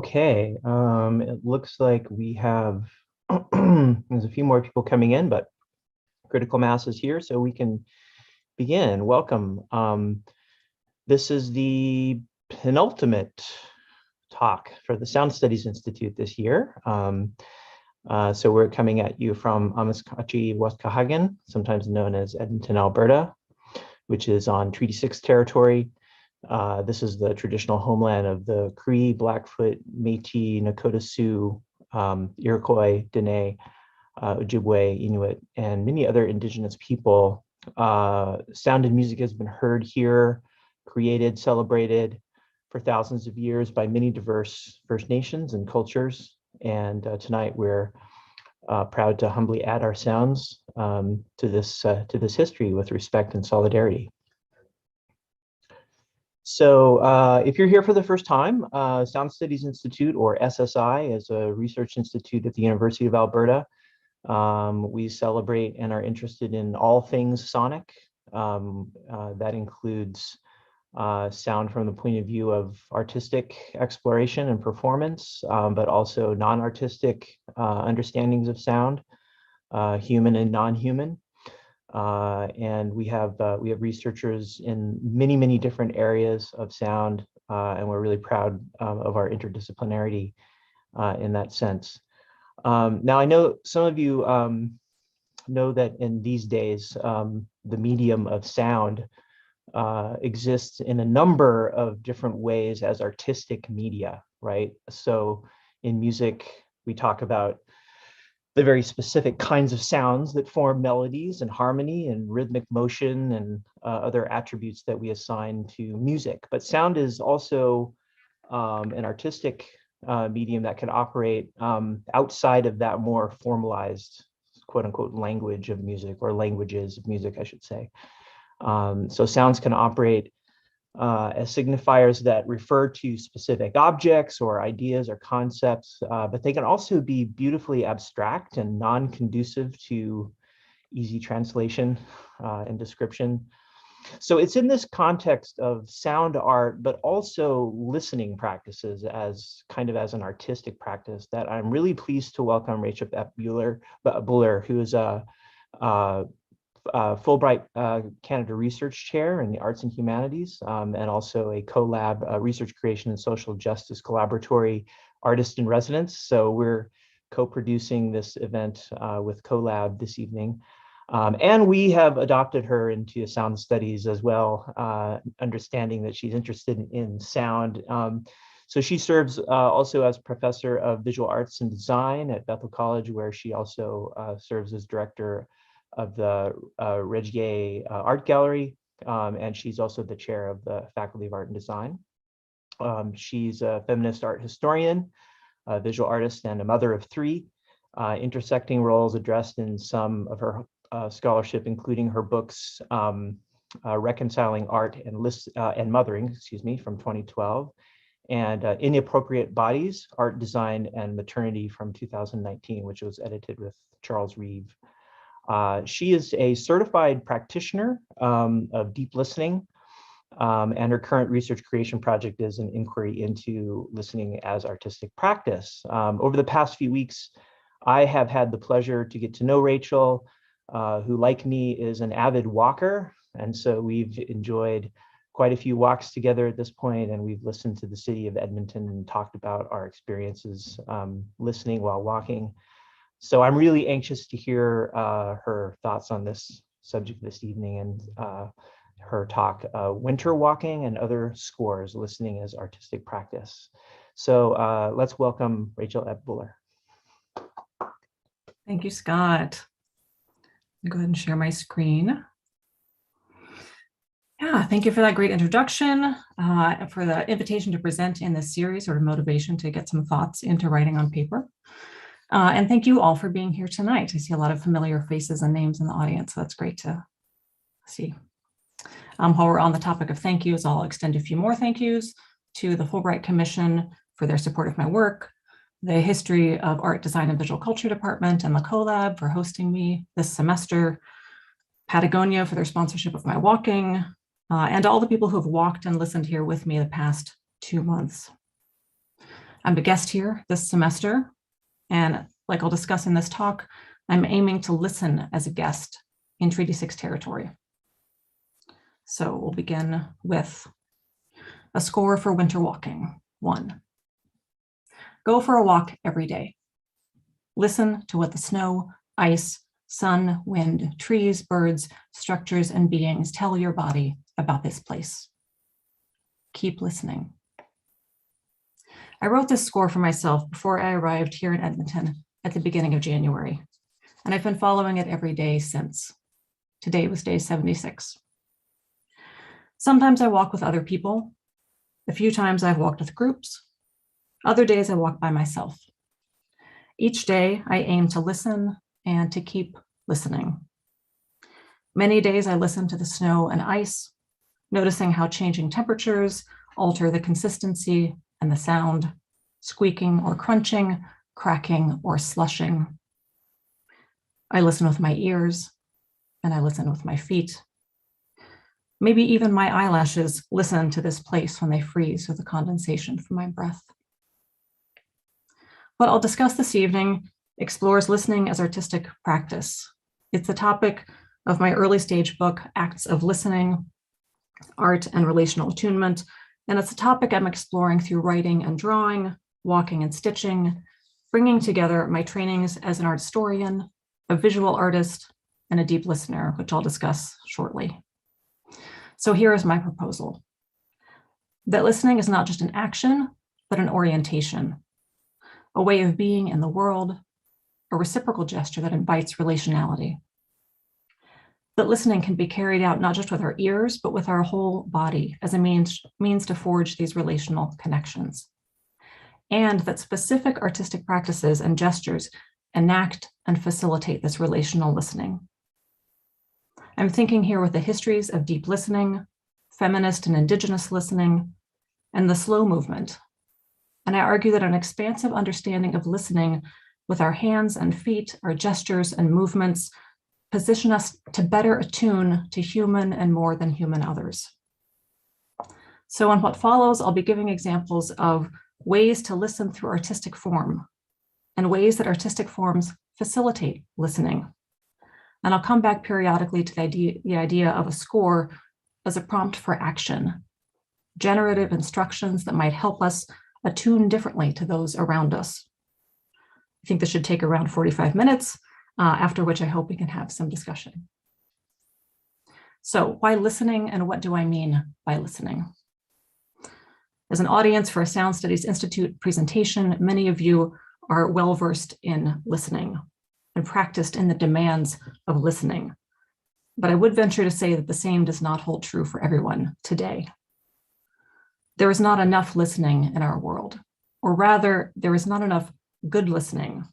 Okay, it looks like we have there's a few more people coming in, but critical mass is here, so we can begin. Welcome. This is the penultimate talk for the Sound Studies Institute this year. So we're coming at you from Amiskatche, Waskahagan, sometimes known as Edmonton, Alberta, which is on Treaty 6 territory. This is the traditional homeland of the Cree, Blackfoot, Métis, Nakota Sioux, Iroquois, Dene, Ojibwe, Inuit, and many other indigenous people. Sound and music has been heard here, created, celebrated for thousands of years by many diverse First Nations and cultures. And tonight we're proud to humbly add our sounds to this history with respect and solidarity. So if you're here for the first time, Sound Studies Institute, or SSI, is a research institute at the University of Alberta. We celebrate and are interested in all things sonic. That includes sound from the point of view of artistic exploration and performance, but also non-artistic understandings of sound, human and non-human. And we have researchers in many different areas of sound, and we're really proud of our interdisciplinarity in that sense. Now, I know some of you know that in these days, the medium of sound exists in a number of different ways as artistic media, right? So in music, we talk about the very specific kinds of sounds that form melodies and harmony and rhythmic motion and other attributes that we assign to music. But sound is also an artistic medium that can operate outside of that more formalized, quote unquote, language of music, or languages of music, I should say. So sounds can operate as signifiers that refer to specific objects or ideas or concepts, but they can also be beautifully abstract and non-conducive to easy translation and description. So it's in this context of sound art, but also listening practices as kind of as an artistic practice, that I'm really pleased to welcome Regier Art Buller, who is a Fulbright Canada Research Chair in the Arts and Humanities, and also a CoLab Research Creation and Social Justice Collaboratory Artist in Residence. So we're co-producing this event with CoLab this evening. And we have adopted her into sound studies as well, understanding that she's interested in sound. So she serves also as professor of visual arts and design at Bethel College, where she also serves as director of the Regier Art Gallery, and she's also the chair of the Faculty of Art and Design. She's a feminist art historian, a visual artist, and a mother of three, intersecting roles addressed in some of her scholarship, including her books, Reconciling Art and Mothering, from 2012, and Inappropriate Bodies, Art, Design, and Maternity from 2019, which was edited with Charles Reeve. She is a certified practitioner of deep listening, and her current research creation project is an inquiry into listening as artistic practice. Over the past few weeks, I have had the pleasure to get to know Rachel, who, like me, is an avid walker. And so we've enjoyed quite a few walks together at this point, and we've listened to the city of Edmonton and talked about our experiences listening while walking. So I'm really anxious to hear her thoughts on this subject this evening, and her talk, Winter Walking and Other Scores, Listening as Artistic Practice. So let's welcome Rachel Epp Buller. Thank you, Scott. I'll go ahead and share my screen. Yeah, thank you for that great introduction, for the invitation to present in this series, sort of motivation to get some thoughts into writing on paper. And thank you all for being here tonight. I see a lot of familiar faces and names in the audience, so that's great to see. While we're on the topic of thank yous, I'll extend a few more thank yous to the Fulbright Commission for their support of my work, the History of Art, Design, and Visual Culture Department and the CoLab for hosting me this semester, Patagonia for their sponsorship of my walking, and all the people who have walked and listened here with me the past 2 months. I'm a guest here this semester, and like I'll discuss in this talk, I'm aiming to listen as a guest in Treaty 6 territory. So we'll begin with a score for winter walking. 1. Go for a walk every day. Listen to what the snow, ice, sun, wind, trees, birds, structures, and beings tell your body about this place. Keep listening. I wrote this score for myself before I arrived here in Edmonton at the beginning of January, and I've been following it every day since. Today was day 76. Sometimes I walk with other people. A few times I've walked with groups. Other days I walk by myself. Each day I aim to listen and to keep listening. Many days I listen to the snow and ice, noticing how changing temperatures alter the consistency and the sound, squeaking or crunching, cracking or slushing. I listen with my ears, and I listen with my feet. Maybe even my eyelashes listen to this place when they freeze with the condensation from my breath. What I'll discuss this evening explores listening as artistic practice. It's the topic of my early stage book, Acts of Listening, Art and Relational Attunement, and it's a topic I'm exploring through writing and drawing, walking and stitching, bringing together my trainings as an art historian, a visual artist, and a deep listener, which I'll discuss shortly. So here is my proposal: that listening is not just an action, but an orientation, a way of being in the world, a reciprocal gesture that invites relationality. That listening can be carried out not just with our ears, but with our whole body as a means to forge these relational connections. And that specific artistic practices and gestures enact and facilitate this relational listening. I'm thinking here with the histories of deep listening, feminist and indigenous listening, and the slow movement. And I argue that an expansive understanding of listening with our hands and feet, our gestures and movements, position us to better attune to human and more than human others. So in what follows, I'll be giving examples of ways to listen through artistic form and ways that artistic forms facilitate listening. And I'll come back periodically to the idea of a score as a prompt for action, generative instructions that might help us attune differently to those around us. I think this should take around 45 minutes, after which I hope we can have some discussion. So why listening, and what do I mean by listening? As an audience for a Sound Studies Institute presentation, many of you are well-versed in listening and practiced in the demands of listening. But I would venture to say that the same does not hold true for everyone today. There is not enough listening in our world, or rather, there is not enough good listening,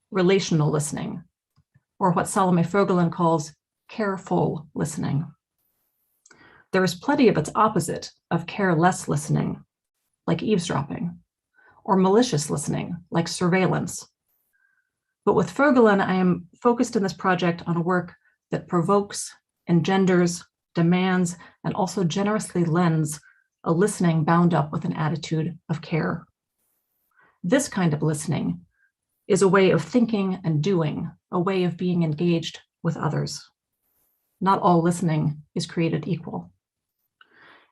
relational listening, or what Salome Fogelin calls careful listening. There is plenty of its opposite of careless listening, like eavesdropping, or malicious listening, like surveillance. But with Fogelin, I am focused in this project on a work that provokes, engenders, demands, and also generously lends a listening bound up with an attitude of care. This kind of listening is a way of thinking and doing, a way of being engaged with others. Not all listening is created equal.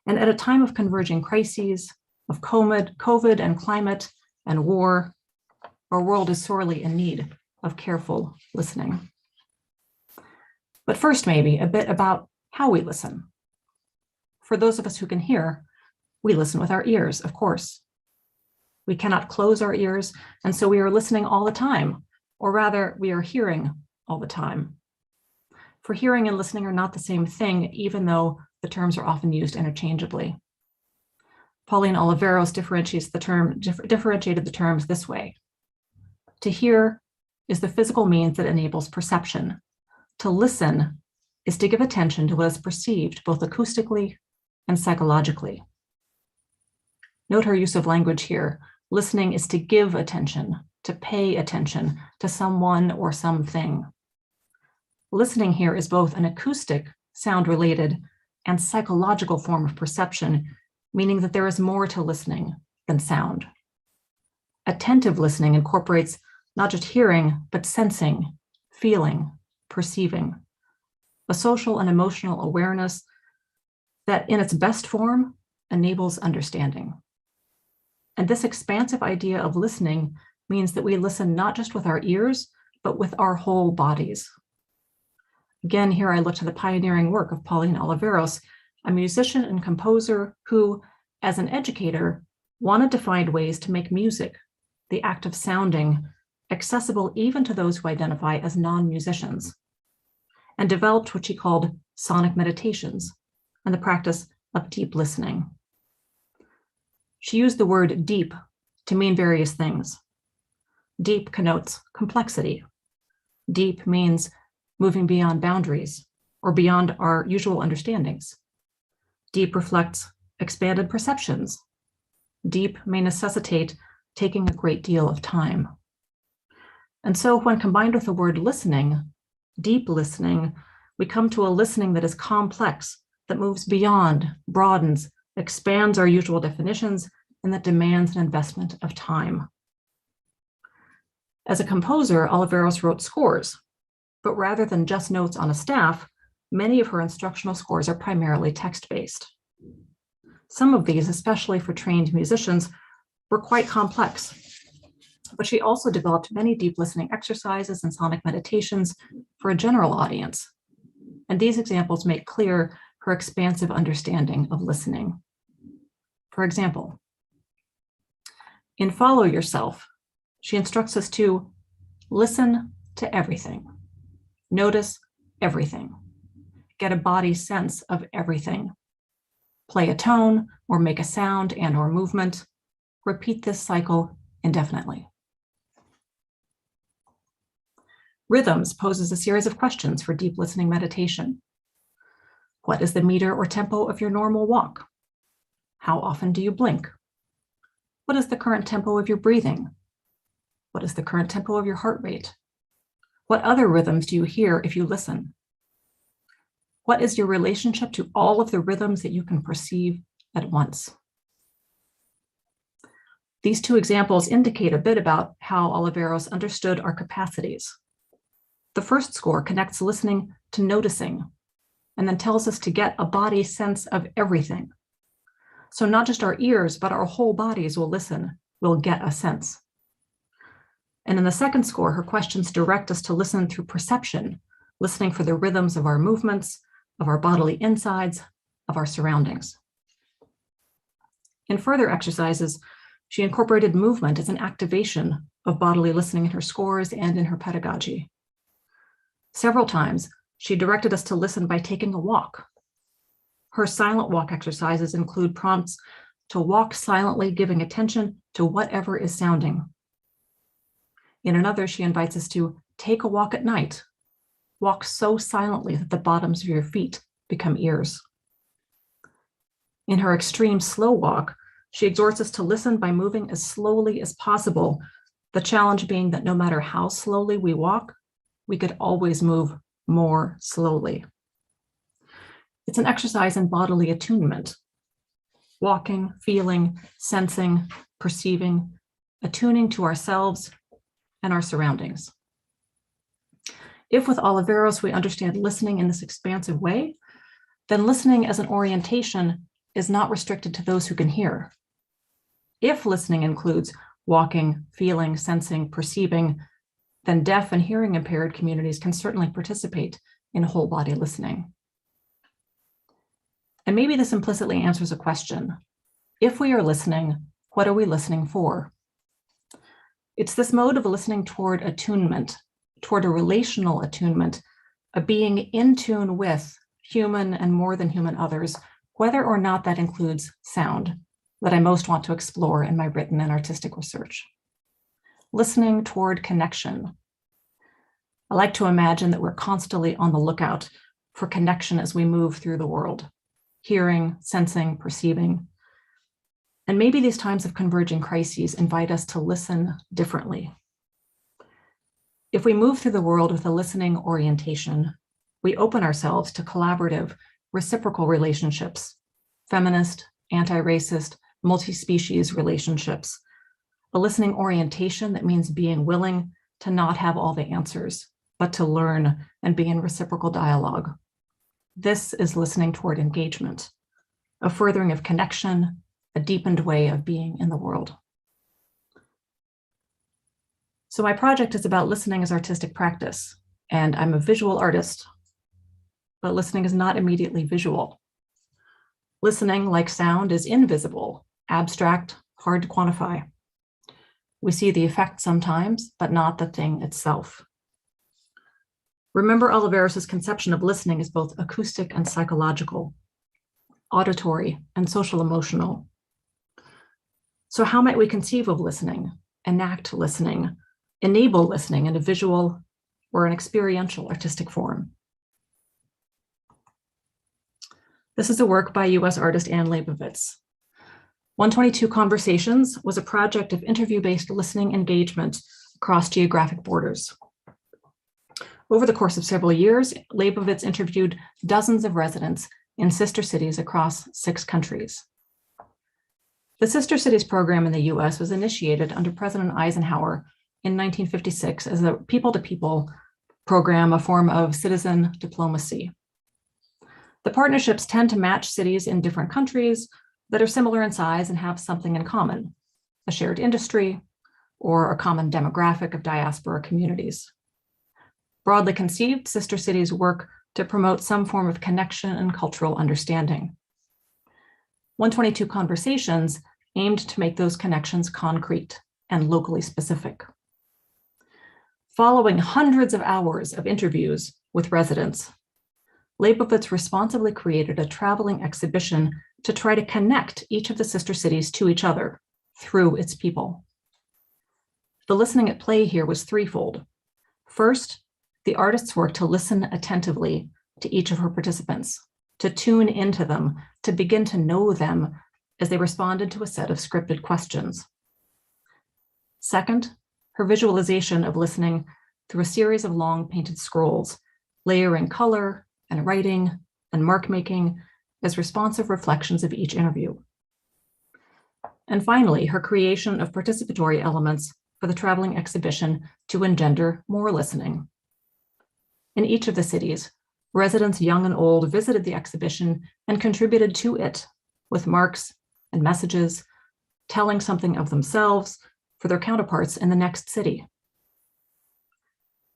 And at a time of converging crises, of COVID and climate and war, our world is sorely in need of careful listening. But first, maybe a bit about how we listen. For those of us who can hear, we listen with our ears, of course. We cannot close our ears, and so we are listening all the time, or rather, we are hearing all the time. For hearing and listening are not the same thing, even though the terms are often used interchangeably. Pauline Oliveros differentiated the terms this way. To hear is the physical means that enables perception. To listen is to give attention to what is perceived both acoustically and psychologically. Note her use of language here. Listening is to give attention, to pay attention to someone or something. Listening here is both an acoustic, sound-related, and psychological form of perception, meaning that there is more to listening than sound. Attentive listening incorporates not just hearing, but sensing, feeling, perceiving, a social and emotional awareness that in its best form enables understanding. And this expansive idea of listening means that we listen not just with our ears, but with our whole bodies. Again, here I look to the pioneering work of Pauline Oliveros, a musician and composer who, as an educator, wanted to find ways to make music, the act of sounding, accessible even to those who identify as non-musicians, and developed what she called sonic meditations and the practice of deep listening. She used the word deep to mean various things. Deep connotes complexity. Deep means moving beyond boundaries or beyond our usual understandings. Deep reflects expanded perceptions. Deep may necessitate taking a great deal of time. And so when combined with the word listening, deep listening, we come to a listening that is complex, that moves beyond, broadens, expands our usual definitions, and that demands an investment of time. As a composer, Oliveros wrote scores, but rather than just notes on a staff, many of her instructional scores are primarily text-based. Some of these, especially for trained musicians, were quite complex, but she also developed many deep listening exercises and sonic meditations for a general audience. And these examples make clear her expansive understanding of listening. For example, in Follow Yourself, she instructs us to listen to everything, notice everything, get a body sense of everything, play a tone or make a sound and or movement, repeat this cycle indefinitely. Rhythms poses a series of questions for deep listening meditation. What is the meter or tempo of your normal walk? How often do you blink? What is the current tempo of your breathing? What is the current tempo of your heart rate? What other rhythms do you hear if you listen? What is your relationship to all of the rhythms that you can perceive at once? These two examples indicate a bit about how Oliveros understood our capacities. The first score connects listening to noticing, and then tells us to get a body sense of everything. So not just our ears, but our whole bodies will listen, will get a sense. And in the second score, her questions direct us to listen through perception, listening for the rhythms of our movements, of our bodily insides, of our surroundings. In further exercises, she incorporated movement as an activation of bodily listening in her scores and in her pedagogy. Several times, she directed us to listen by taking a walk. Her silent walk exercises include prompts to walk silently, giving attention to whatever is sounding. In another, she invites us to take a walk at night. Walk so silently that the bottoms of your feet become ears. In her extreme slow walk, she exhorts us to listen by moving as slowly as possible, the challenge being that no matter how slowly we walk, we could always move more slowly. It's an exercise in bodily attunement, walking, feeling, sensing, perceiving, attuning to ourselves and our surroundings. If with Oliveros we understand listening in this expansive way, then listening as an orientation is not restricted to those who can hear. If listening includes walking, feeling, sensing, perceiving, then deaf and hearing impaired communities can certainly participate in whole body listening. And maybe this implicitly answers a question. If we are listening, what are we listening for? It's this mode of listening toward attunement, toward a relational attunement, a being in tune with human and more than human others, whether or not that includes sound, that I most want to explore in my written and artistic research. Listening toward connection. I like to imagine that we're constantly on the lookout for connection as we move through the world, hearing, sensing, perceiving. And maybe these times of converging crises invite us to listen differently. If we move through the world with a listening orientation, we open ourselves to collaborative, reciprocal relationships, feminist, anti-racist, multi-species relationships, a listening orientation that means being willing to not have all the answers, but to learn and be in reciprocal dialogue. This is listening toward engagement, a furthering of connection, a deepened way of being in the world. So my project is about listening as artistic practice, and I'm a visual artist, but listening is not immediately visual. Listening, like sound, is invisible, abstract, hard to quantify. We see the effect sometimes, but not the thing itself. Remember Oliveros' conception of listening as both acoustic and psychological, auditory and social emotional. So how might we conceive of listening, enact listening, enable listening in a visual or an experiential artistic form? This is a work by US artist Anne Leibovitz. 122 Conversations was a project of interview-based listening engagement across geographic borders. Over the course of several years, Leibovitz interviewed dozens of residents in sister cities across 6 countries. The Sister Cities program in the US was initiated under President Eisenhower in 1956 as a people-to-people program, a form of citizen diplomacy. The partnerships tend to match cities in different countries that are similar in size and have something in common, a shared industry or a common demographic of diaspora communities. Broadly conceived, sister cities work to promote some form of connection and cultural understanding. 122 Conversations aimed to make those connections concrete and locally specific. Following hundreds of hours of interviews with residents, Leibovitz responsibly created a traveling exhibition to try to connect each of the sister cities to each other through its people. The listening at play here was threefold. First, the artists worked to listen attentively to each of her participants, to tune into them, to begin to know them as they responded to a set of scripted questions. Second, her visualization of listening through a series of long painted scrolls, layering color and writing and mark making as responsive reflections of each interview. And finally, her creation of participatory elements for the traveling exhibition to engender more listening. In each of the cities, residents young and old visited the exhibition and contributed to it with marks and messages, telling something of themselves for their counterparts in the next city.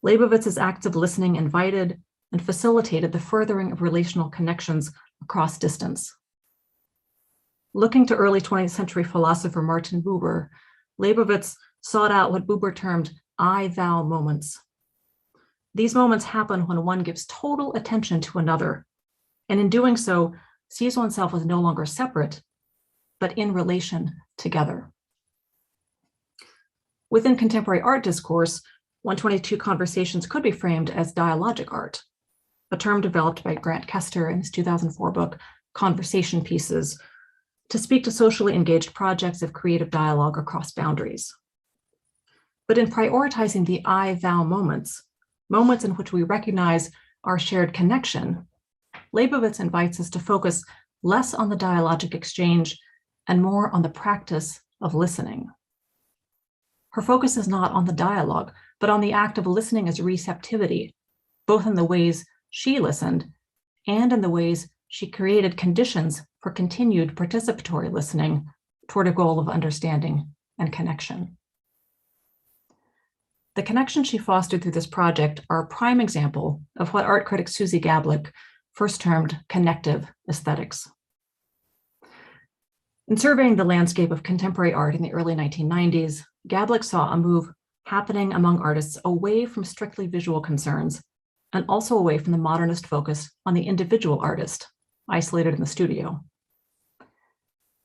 Leibovitz's acts of listening invited and facilitated the furthering of relational connections across distance. Looking to early 20th century philosopher Martin Buber, Leibovitz sought out what Buber termed I-thou moments. These moments happen when one gives total attention to another, and in doing so, sees oneself as no longer separate, but in relation together. Within contemporary art discourse, 122 Conversations could be framed as dialogic art, a term developed by Grant Kester in his 2004 book, Conversation Pieces, to speak to socially engaged projects of creative dialogue across boundaries. But in prioritizing the I-thou moments, moments in which we recognize our shared connection, Leibovitz invites us to focus less on the dialogic exchange and more on the practice of listening. Her focus is not on the dialogue, but on the act of listening as receptivity, both in the ways she listened and in the ways she created conditions for continued participatory listening toward a goal of understanding and connection. The connections she fostered through this project are a prime example of what art critic Susie Gablick first termed connective aesthetics. In surveying the landscape of contemporary art in the early 1990s, Gablick saw a move happening among artists away from strictly visual concerns and also away from the modernist focus on the individual artist, isolated in the studio.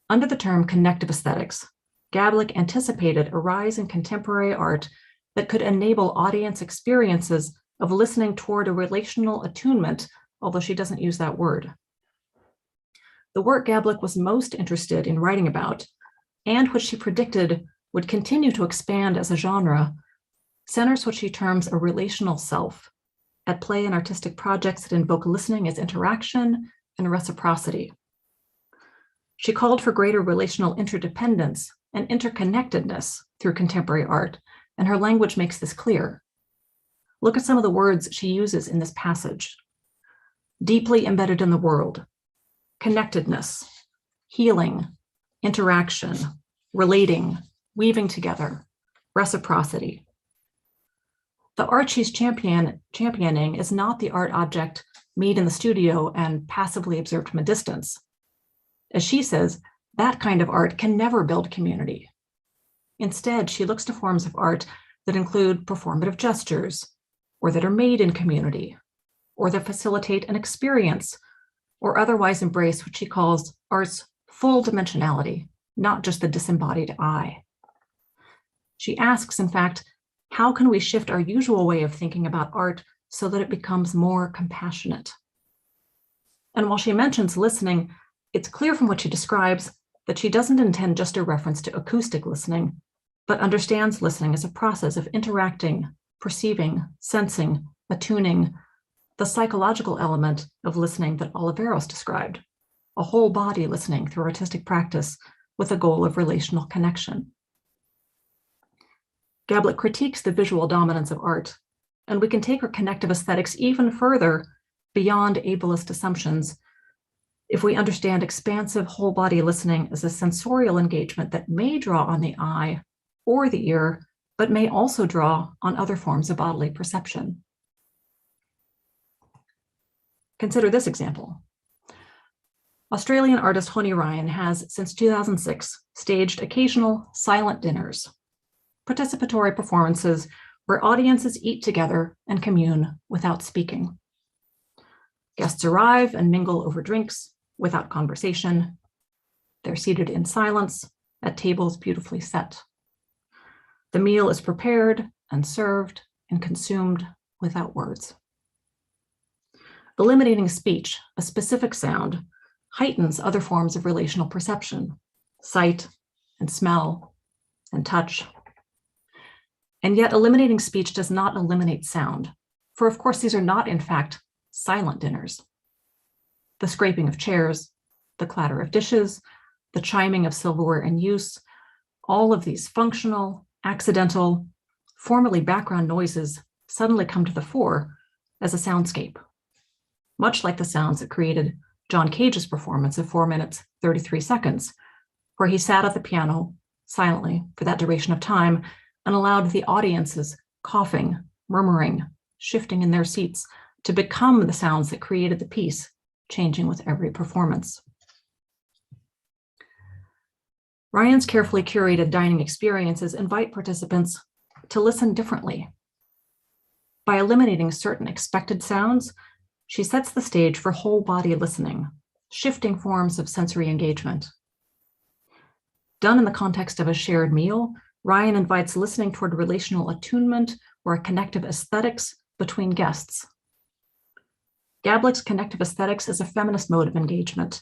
Under the term connective aesthetics, Gablick anticipated a rise in contemporary art that could enable audience experiences of listening toward a relational attunement, although she doesn't use that word. The work Gablick was most interested in writing about, and which she predicted would continue to expand as a genre, centers what she terms a relational self, at play in artistic projects that invoke listening as interaction and reciprocity. She called for greater relational interdependence and interconnectedness through contemporary art, and her language makes this clear. Look at some of the words she uses in this passage. Deeply embedded in the world, connectedness, healing, interaction, relating, weaving together, reciprocity. The art she's championing is not the art object made in the studio and passively observed from a distance. As she says, that kind of art can never build community. Instead, she looks to forms of art that include performative gestures, or that are made in community, or that facilitate an experience, or otherwise embrace what she calls art's full dimensionality, not just the disembodied I. She asks, in fact, how can we shift our usual way of thinking about art so that it becomes more compassionate? And while she mentions listening, it's clear from what she describes that she doesn't intend just a reference to acoustic listening, but understands listening as a process of interacting, perceiving, sensing, attuning, the psychological element of listening that Oliveros described, a whole body listening through artistic practice with a goal of relational connection. Gablek critiques the visual dominance of art, and we can take her connective aesthetics even further beyond ableist assumptions if we understand expansive whole body listening as a sensorial engagement that may draw on the eye or the ear, but may also draw on other forms of bodily perception. Consider this example. Australian artist Honi Ryan has, since 2006, staged occasional silent dinners, participatory performances where audiences eat together and commune without speaking. Guests arrive and mingle over drinks without conversation. They're seated in silence at tables beautifully set. The meal is prepared and served and consumed without words. Eliminating speech, a specific sound, heightens other forms of relational perception, sight and smell and touch. And yet eliminating speech does not eliminate sound, for of course these are not in fact silent dinners. The scraping of chairs, the clatter of dishes, the chiming of silverware in use, all of these functional, accidental, formerly background noises suddenly come to the fore as a soundscape, much like the sounds that created John Cage's performance of 4 minutes, 33 seconds, where he sat at the piano silently for that duration of time and allowed the audience's coughing, murmuring, shifting in their seats to become the sounds that created the piece, changing with every performance. Ryan's carefully curated dining experiences invite participants to listen differently. By eliminating certain expected sounds, she sets the stage for whole body listening, shifting forms of sensory engagement. Done in the context of a shared meal, Ryan invites listening toward relational attunement or a connective aesthetics between guests. Gablek's connective aesthetics is a feminist mode of engagement,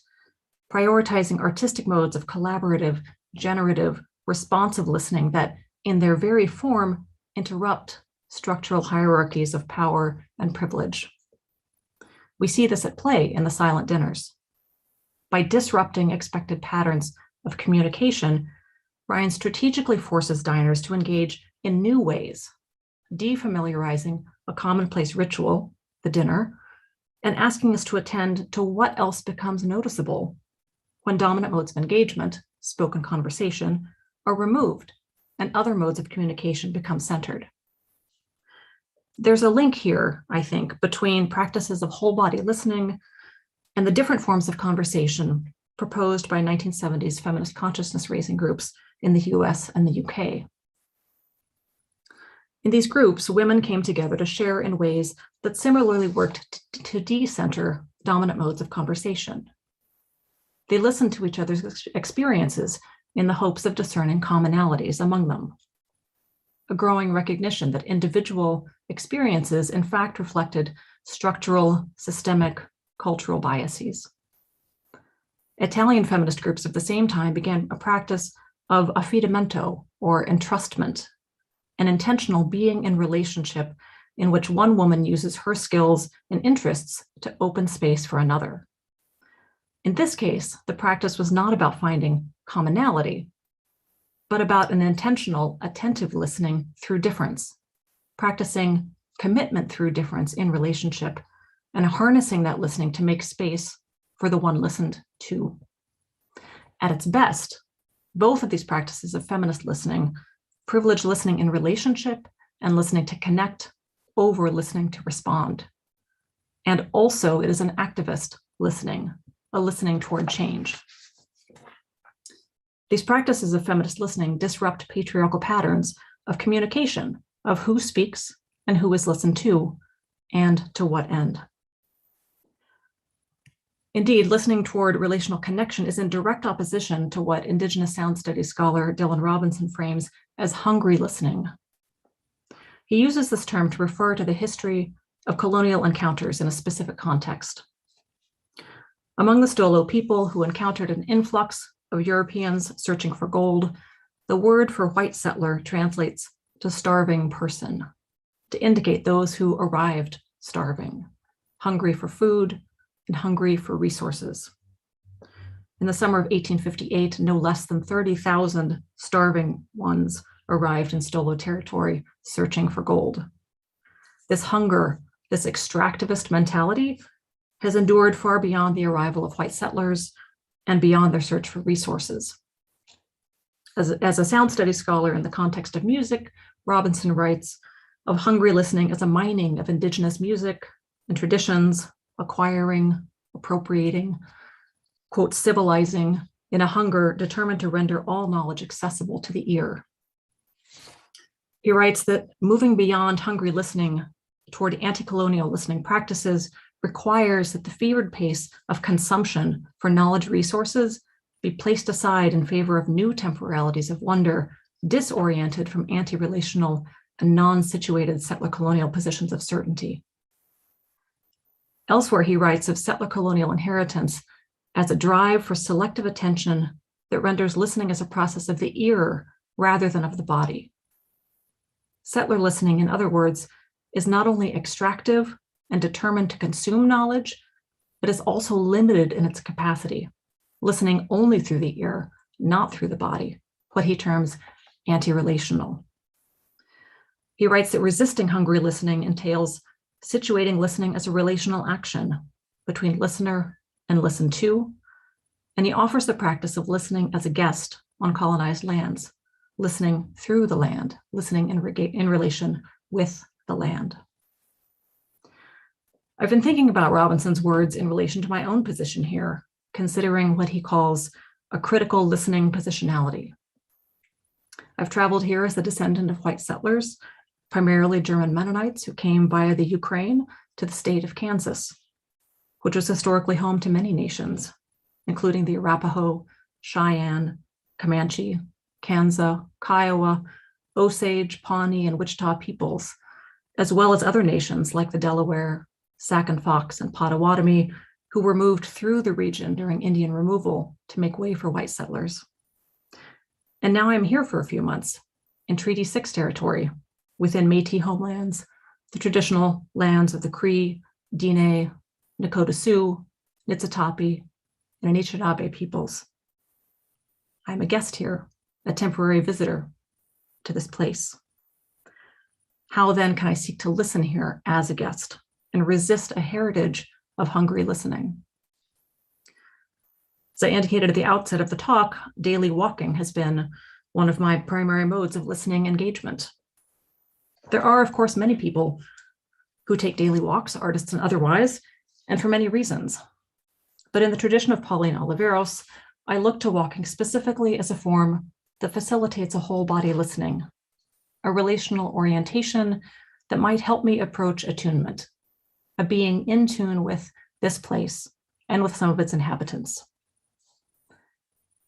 prioritizing artistic modes of collaborative, generative, responsive listening that, in their very form, interrupt structural hierarchies of power and privilege. We see this at play in the silent dinners. By disrupting expected patterns of communication, Ryan strategically forces diners to engage in new ways, defamiliarizing a commonplace ritual, the dinner, and asking us to attend to what else becomes noticeable when dominant modes of engagement, spoken conversation, are removed and other modes of communication become centered. There's a link here, I think, between practices of whole body listening and the different forms of conversation proposed by 1970s feminist consciousness raising groups in the US and the UK. In these groups, women came together to share in ways that similarly worked to decenter dominant modes of conversation. They listened to each other's experiences in the hopes of discerning commonalities among them. A growing recognition that individual experiences in fact reflected structural, systemic, cultural biases. Italian feminist groups at the same time began a practice of affidamento, or entrustment, an intentional being in relationship in which one woman uses her skills and interests to open space for another. In this case, the practice was not about finding commonality, but about an intentional, attentive listening through difference, practicing commitment through difference in relationship, and harnessing that listening to make space for the one listened to. At its best, both of these practices of feminist listening privilege listening in relationship and listening to connect over listening to respond. And also, it is an activist listening, a listening toward change. These practices of feminist listening disrupt patriarchal patterns of communication, of who speaks and who is listened to, and to what end. Indeed, listening toward relational connection is in direct opposition to what Indigenous sound studies scholar Dylan Robinson frames as hungry listening. He uses this term to refer to the history of colonial encounters in a specific context. Among the Stolo people who encountered an influx of Europeans searching for gold, the word for white settler translates to starving person, to indicate those who arrived starving, hungry for food, and hungry for resources. In the summer of 1858, no less than 30,000 starving ones arrived in Stolo territory searching for gold. This hunger, this extractivist mentality has endured far beyond the arrival of white settlers and beyond their search for resources. As a sound studies scholar in the context of music, Robinson writes of hungry listening as a mining of Indigenous music and traditions, acquiring, appropriating, quote, civilizing in a hunger determined to render all knowledge accessible to the ear. He writes that moving beyond hungry listening toward anti-colonial listening practices requires that the fevered pace of consumption for knowledge resources be placed aside in favor of new temporalities of wonder, disoriented from anti-relational and non-situated settler colonial positions of certainty. Elsewhere, he writes of settler colonial inheritance as a drive for selective attention that renders listening as a process of the ear rather than of the body. Settler listening, in other words, is not only extractive and determined to consume knowledge, but is also limited in its capacity, listening only through the ear, not through the body, what he terms anti-relational. He writes that resisting hungry listening entails situating listening as a relational action between listener and listened to, and he offers the practice of listening as a guest on colonized lands, listening through the land, listening in relation with the land. I've been thinking about Robinson's words in relation to my own position here, considering what he calls a critical listening positionality. I've traveled here as the descendant of white settlers, primarily German Mennonites who came via the Ukraine to the state of Kansas, which was historically home to many nations, including the Arapaho, Cheyenne, Comanche, Kansa, Kiowa, Osage, Pawnee, and Wichita peoples, as well as other nations like the Delaware, Sac and Fox, and Potawatomi, who were moved through the region during Indian removal to make way for white settlers. And now I'm here for a few months in Treaty 6 territory, within Métis homelands, the traditional lands of the Cree, Diné, Nakota Sioux, Niitsitapi, and Anishinaabe peoples. I'm a guest here, a temporary visitor to this place. How then can I seek to listen here as a guest and resist a heritage of hungry listening? As I indicated at the outset of the talk, daily walking has been one of my primary modes of listening engagement. There are, of course, many people who take daily walks, artists and otherwise, and for many reasons. But in the tradition of Pauline Oliveros, I look to walking specifically as a form that facilitates a whole body listening, a relational orientation that might help me approach attunement, a being in tune with this place and with some of its inhabitants.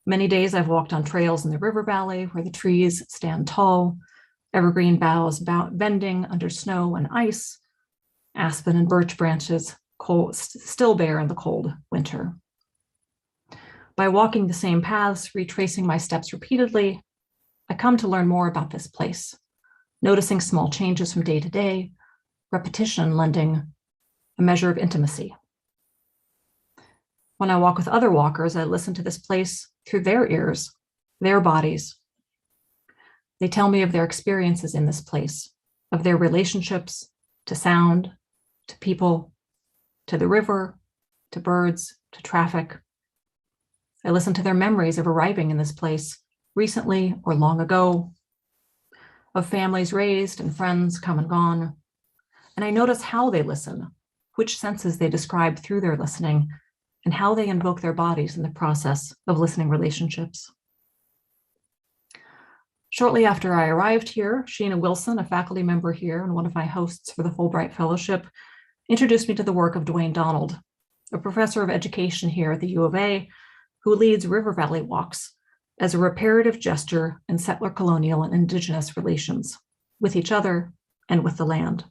Many days I've walked on trails in the river valley where the trees stand tall, evergreen boughs bending under snow and ice, aspen and birch branches still bare in the cold winter. By walking the same paths, retracing my steps repeatedly, I come to learn more about this place, noticing small changes from day to day, repetition lending a measure of intimacy. When I walk with other walkers, I listen to this place through their ears, their bodies, They tell me of their experiences in this place, of their relationships to sound, to people, to the river, to birds, to traffic. I listen to their memories of arriving in this place recently or long ago, of families raised and friends come and gone. And I notice how they listen, which senses they describe through their listening, and how they invoke their bodies in the process of listening relationships. Shortly after I arrived here, Sheena Wilson, a faculty member here and one of my hosts for the Fulbright Fellowship, introduced me to the work of Dwayne Donald, a professor of education here at the U of A, who leads River Valley Walks as a reparative gesture in settler colonial and Indigenous relations with each other and with the land.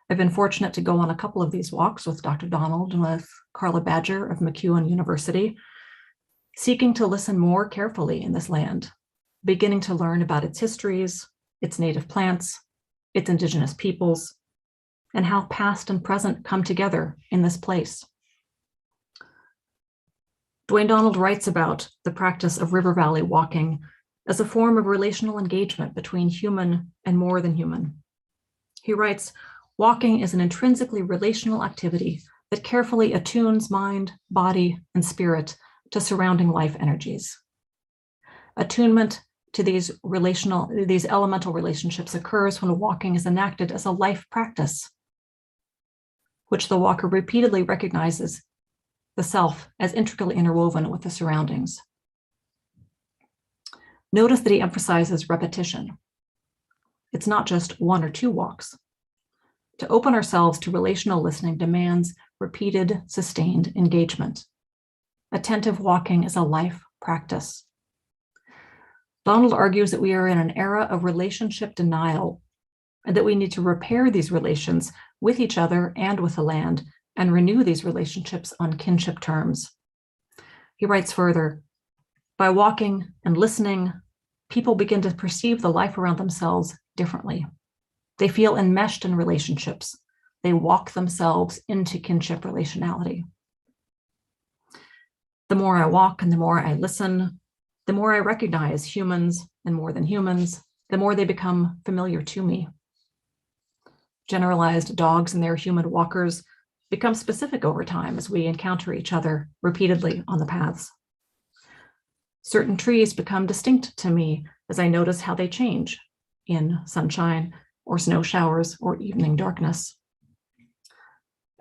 I've been fortunate to go on a couple of these walks with Dr. Donald and with Carla Badger of MacEwan University, seeking to listen more carefully in this land, beginning to learn about its histories, its native plants, its Indigenous peoples, and how past and present come together in this place. Dwayne Donald writes about the practice of river valley walking as a form of relational engagement between human and more than human. He writes, walking is an intrinsically relational activity that carefully attunes mind, body, and spirit to surrounding life energies. Attunement to these elemental relationships occurs when walking is enacted as a life practice, which the walker repeatedly recognizes the self as intricately interwoven with the surroundings. Notice that he emphasizes repetition. It's not just one or two walks. To open ourselves to relational listening demands repeated, sustained engagement. Attentive walking is a life practice. Donald argues that we are in an era of relationship denial and that we need to repair these relations with each other and with the land and renew these relationships on kinship terms. He writes further, by walking and listening, people begin to perceive the life around themselves differently. They feel enmeshed in relationships. They walk themselves into kinship relationality. The more I walk and the more I listen, the more I recognize humans and more than humans, the more they become familiar to me. Generalized dogs and their human walkers become specific over time as we encounter each other repeatedly on the paths. Certain trees become distinct to me as I notice how they change in sunshine or snow showers or evening darkness.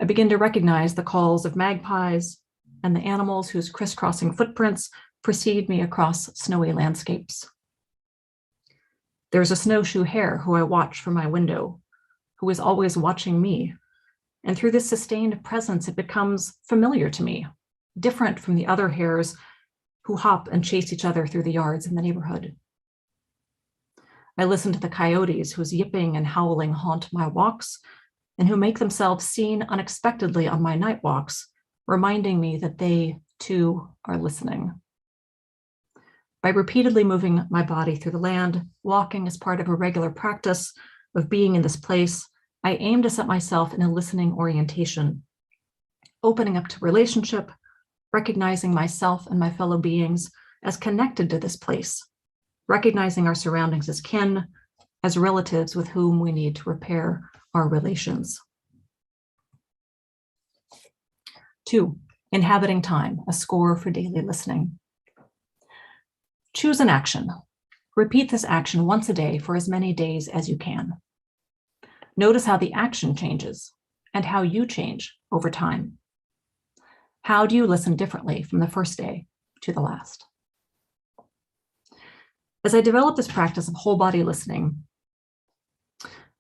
I begin to recognize the calls of magpies and the animals whose crisscrossing footprints precede me across snowy landscapes. There's a snowshoe hare who I watch from my window, who is always watching me. And through this sustained presence, it becomes familiar to me, different from the other hares who hop and chase each other through the yards in the neighborhood. I listen to the coyotes whose yipping and howling haunt my walks and who make themselves seen unexpectedly on my night walks, reminding me that they too are listening. By repeatedly moving my body through the land, walking as part of a regular practice of being in this place, I aim to set myself in a listening orientation, opening up to relationship, recognizing myself and my fellow beings as connected to this place, recognizing our surroundings as kin, as relatives with whom we need to repair our relations. 2, inhabiting time, a score for daily listening. Choose an action. Repeat this action once a day for as many days as you can. Notice how the action changes and how you change over time. How do you listen differently from the first day to the last? As I develop this practice of whole body listening,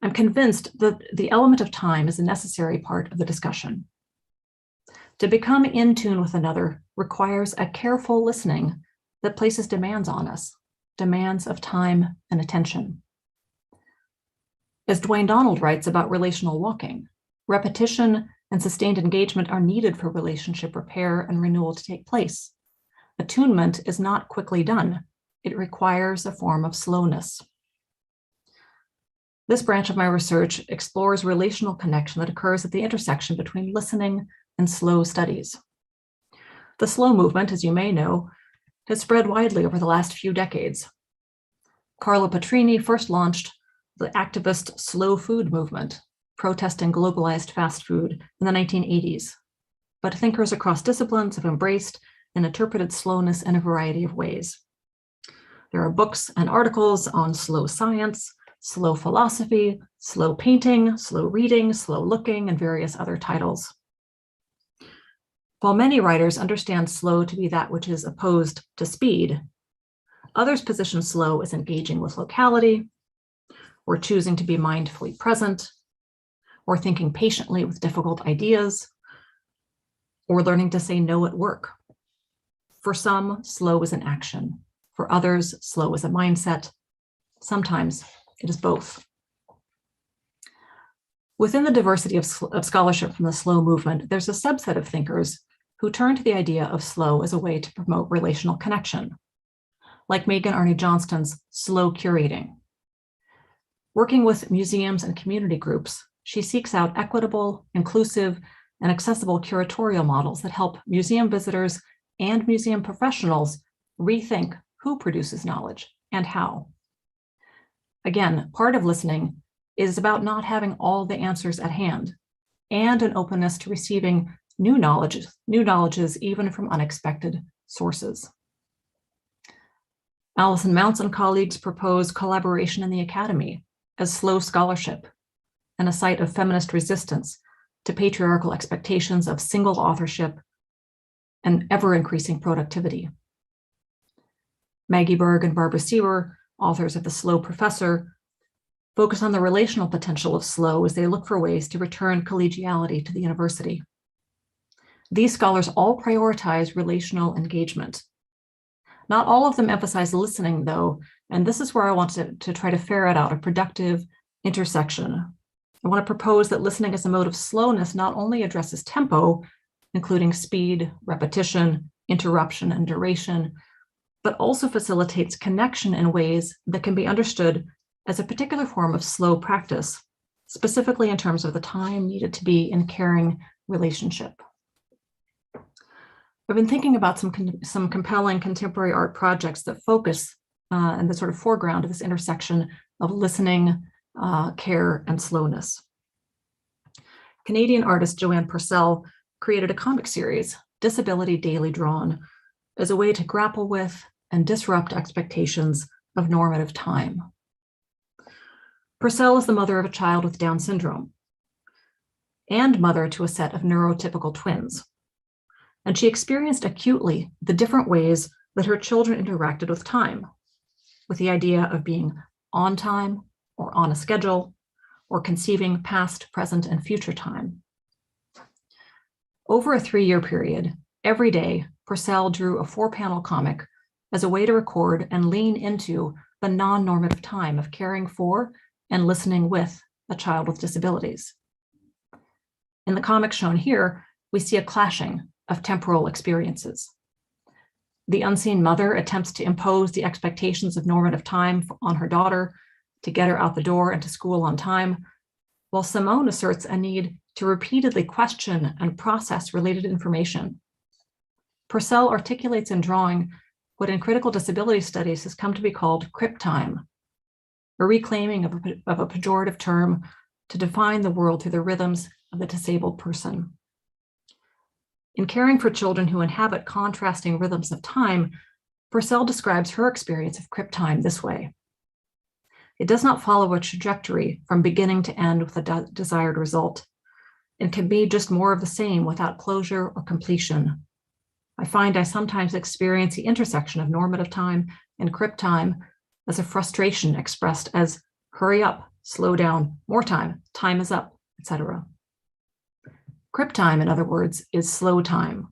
I'm convinced that the element of time is a necessary part of the discussion. To become in tune with another requires a careful listening that places demands on us, demands of time and attention. As Dwayne Donald writes about relational walking, repetition and sustained engagement are needed for relationship repair and renewal to take place. Attunement is not quickly done. It requires a form of slowness. This branch of my research explores relational connection that occurs at the intersection between listening and slow studies. The slow movement, as you may know, has spread widely over the last few decades. Carlo Petrini first launched the activist slow food movement, protesting globalized fast food in the 1980s. But thinkers across disciplines have embraced and interpreted slowness in a variety of ways. There are books and articles on slow science, slow philosophy, slow painting, slow reading, slow looking, and various other titles. While many writers understand slow to be that which is opposed to speed, others position slow as engaging with locality, or choosing to be mindfully present, or thinking patiently with difficult ideas, or learning to say no at work. For some, slow is an action. For others, slow is a mindset. Sometimes it is both. Within the diversity of scholarship from the slow movement, there's a subset of thinkers who turn to the idea of slow as a way to promote relational connection, like Megan Arne Johnston's slow curating. Working with museums and community groups, she seeks out equitable, inclusive, and accessible curatorial models that help museum visitors and museum professionals rethink who produces knowledge and how. Again, part of listening is about not having all the answers at hand and an openness to receiving new knowledges even from unexpected sources. Alison Mounts and colleagues propose collaboration in the academy as slow scholarship and a site of feminist resistance to patriarchal expectations of single authorship and ever-increasing productivity. Maggie Berg and Barbara Seawer, authors of The Slow Professor, focus on the relational potential of slow as they look for ways to return collegiality to the university. These scholars all prioritize relational engagement. Not all of them emphasize listening, though, and this is where I want to try to ferret out a productive intersection. I want to propose that listening as a mode of slowness not only addresses tempo, including speed, repetition, interruption, and duration, but also facilitates connection in ways that can be understood as a particular form of slow practice, specifically in terms of the time needed to be in caring relationship. I've been thinking about some compelling contemporary art projects that focus in the sort of foreground of this intersection of listening, care, and slowness. Canadian artist Joanne Purcell created a comic series, Disability Daily Drawn, as a way to grapple with and disrupt expectations of normative time. Purcell is the mother of a child with Down syndrome and mother to a set of neurotypical twins. And she experienced acutely the different ways that her children interacted with time, with the idea of being on time or on a schedule, or conceiving past, present, and future time. Over a 3-year period, every day, Purcell drew a 4-panel comic as a way to record and lean into the non-normative time of caring for and listening with a child with disabilities. In the comic shown here, we see a clashing of temporal experiences. The unseen mother attempts to impose the expectations of normative time on her daughter to get her out the door and to school on time, while Simone asserts a need to repeatedly question and process related information. Purcell articulates in drawing what in critical disability studies has come to be called crip time, a reclaiming of a pejorative term to define the world through the rhythms of the disabled person. In caring for children who inhabit contrasting rhythms of time, Purcell describes her experience of crip time this way. It does not follow a trajectory from beginning to end with a desired result, and can be just more of the same without closure or completion. I find I sometimes experience the intersection of normative time and crip time as a frustration expressed as hurry up, slow down, more time is up, etc. Crip time, in other words, is slow time.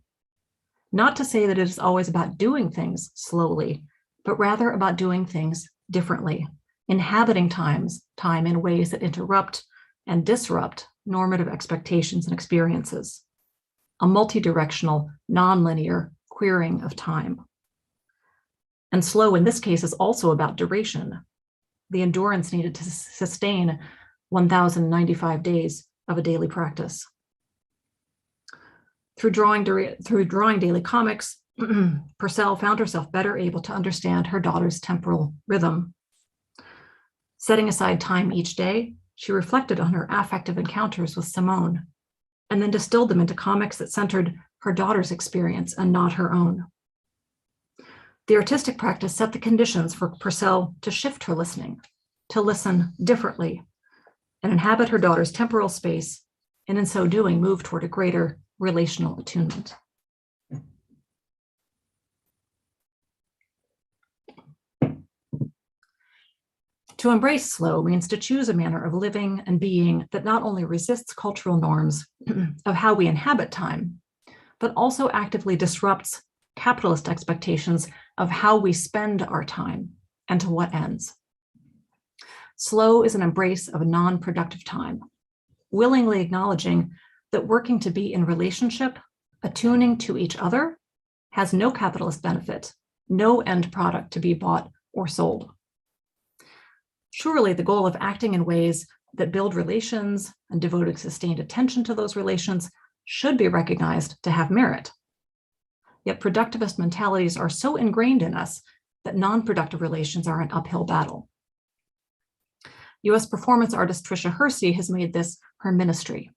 Not to say that it is always about doing things slowly, but rather about doing things differently, inhabiting time in ways that interrupt and disrupt normative expectations and experiences. A multi-directional, non-linear queering of time. And slow in this case is also about duration, the endurance needed to sustain 1,095 days of a daily practice. Through drawing daily comics, Purcell found herself better able to understand her daughter's temporal rhythm. Setting aside time each day, she reflected on her affective encounters with Simone, and then distilled them into comics that centered her daughter's experience and not her own. The artistic practice set the conditions for Purcell to shift her listening, to listen differently, and inhabit her daughter's temporal space, and in so doing, move toward a greater relational attunement. To embrace slow means to choose a manner of living and being that not only resists cultural norms of how we inhabit time, but also actively disrupts capitalist expectations of how we spend our time and to what ends. Slow is an embrace of non-productive time, willingly acknowledging that working to be in relationship, attuning to each other, has no capitalist benefit, no end product to be bought or sold. Surely the goal of acting in ways that build relations and devoting sustained attention to those relations should be recognized to have merit. Yet productivist mentalities are so ingrained in us that non-productive relations are an uphill battle. US performance artist Tricia Hersey has made this her ministry.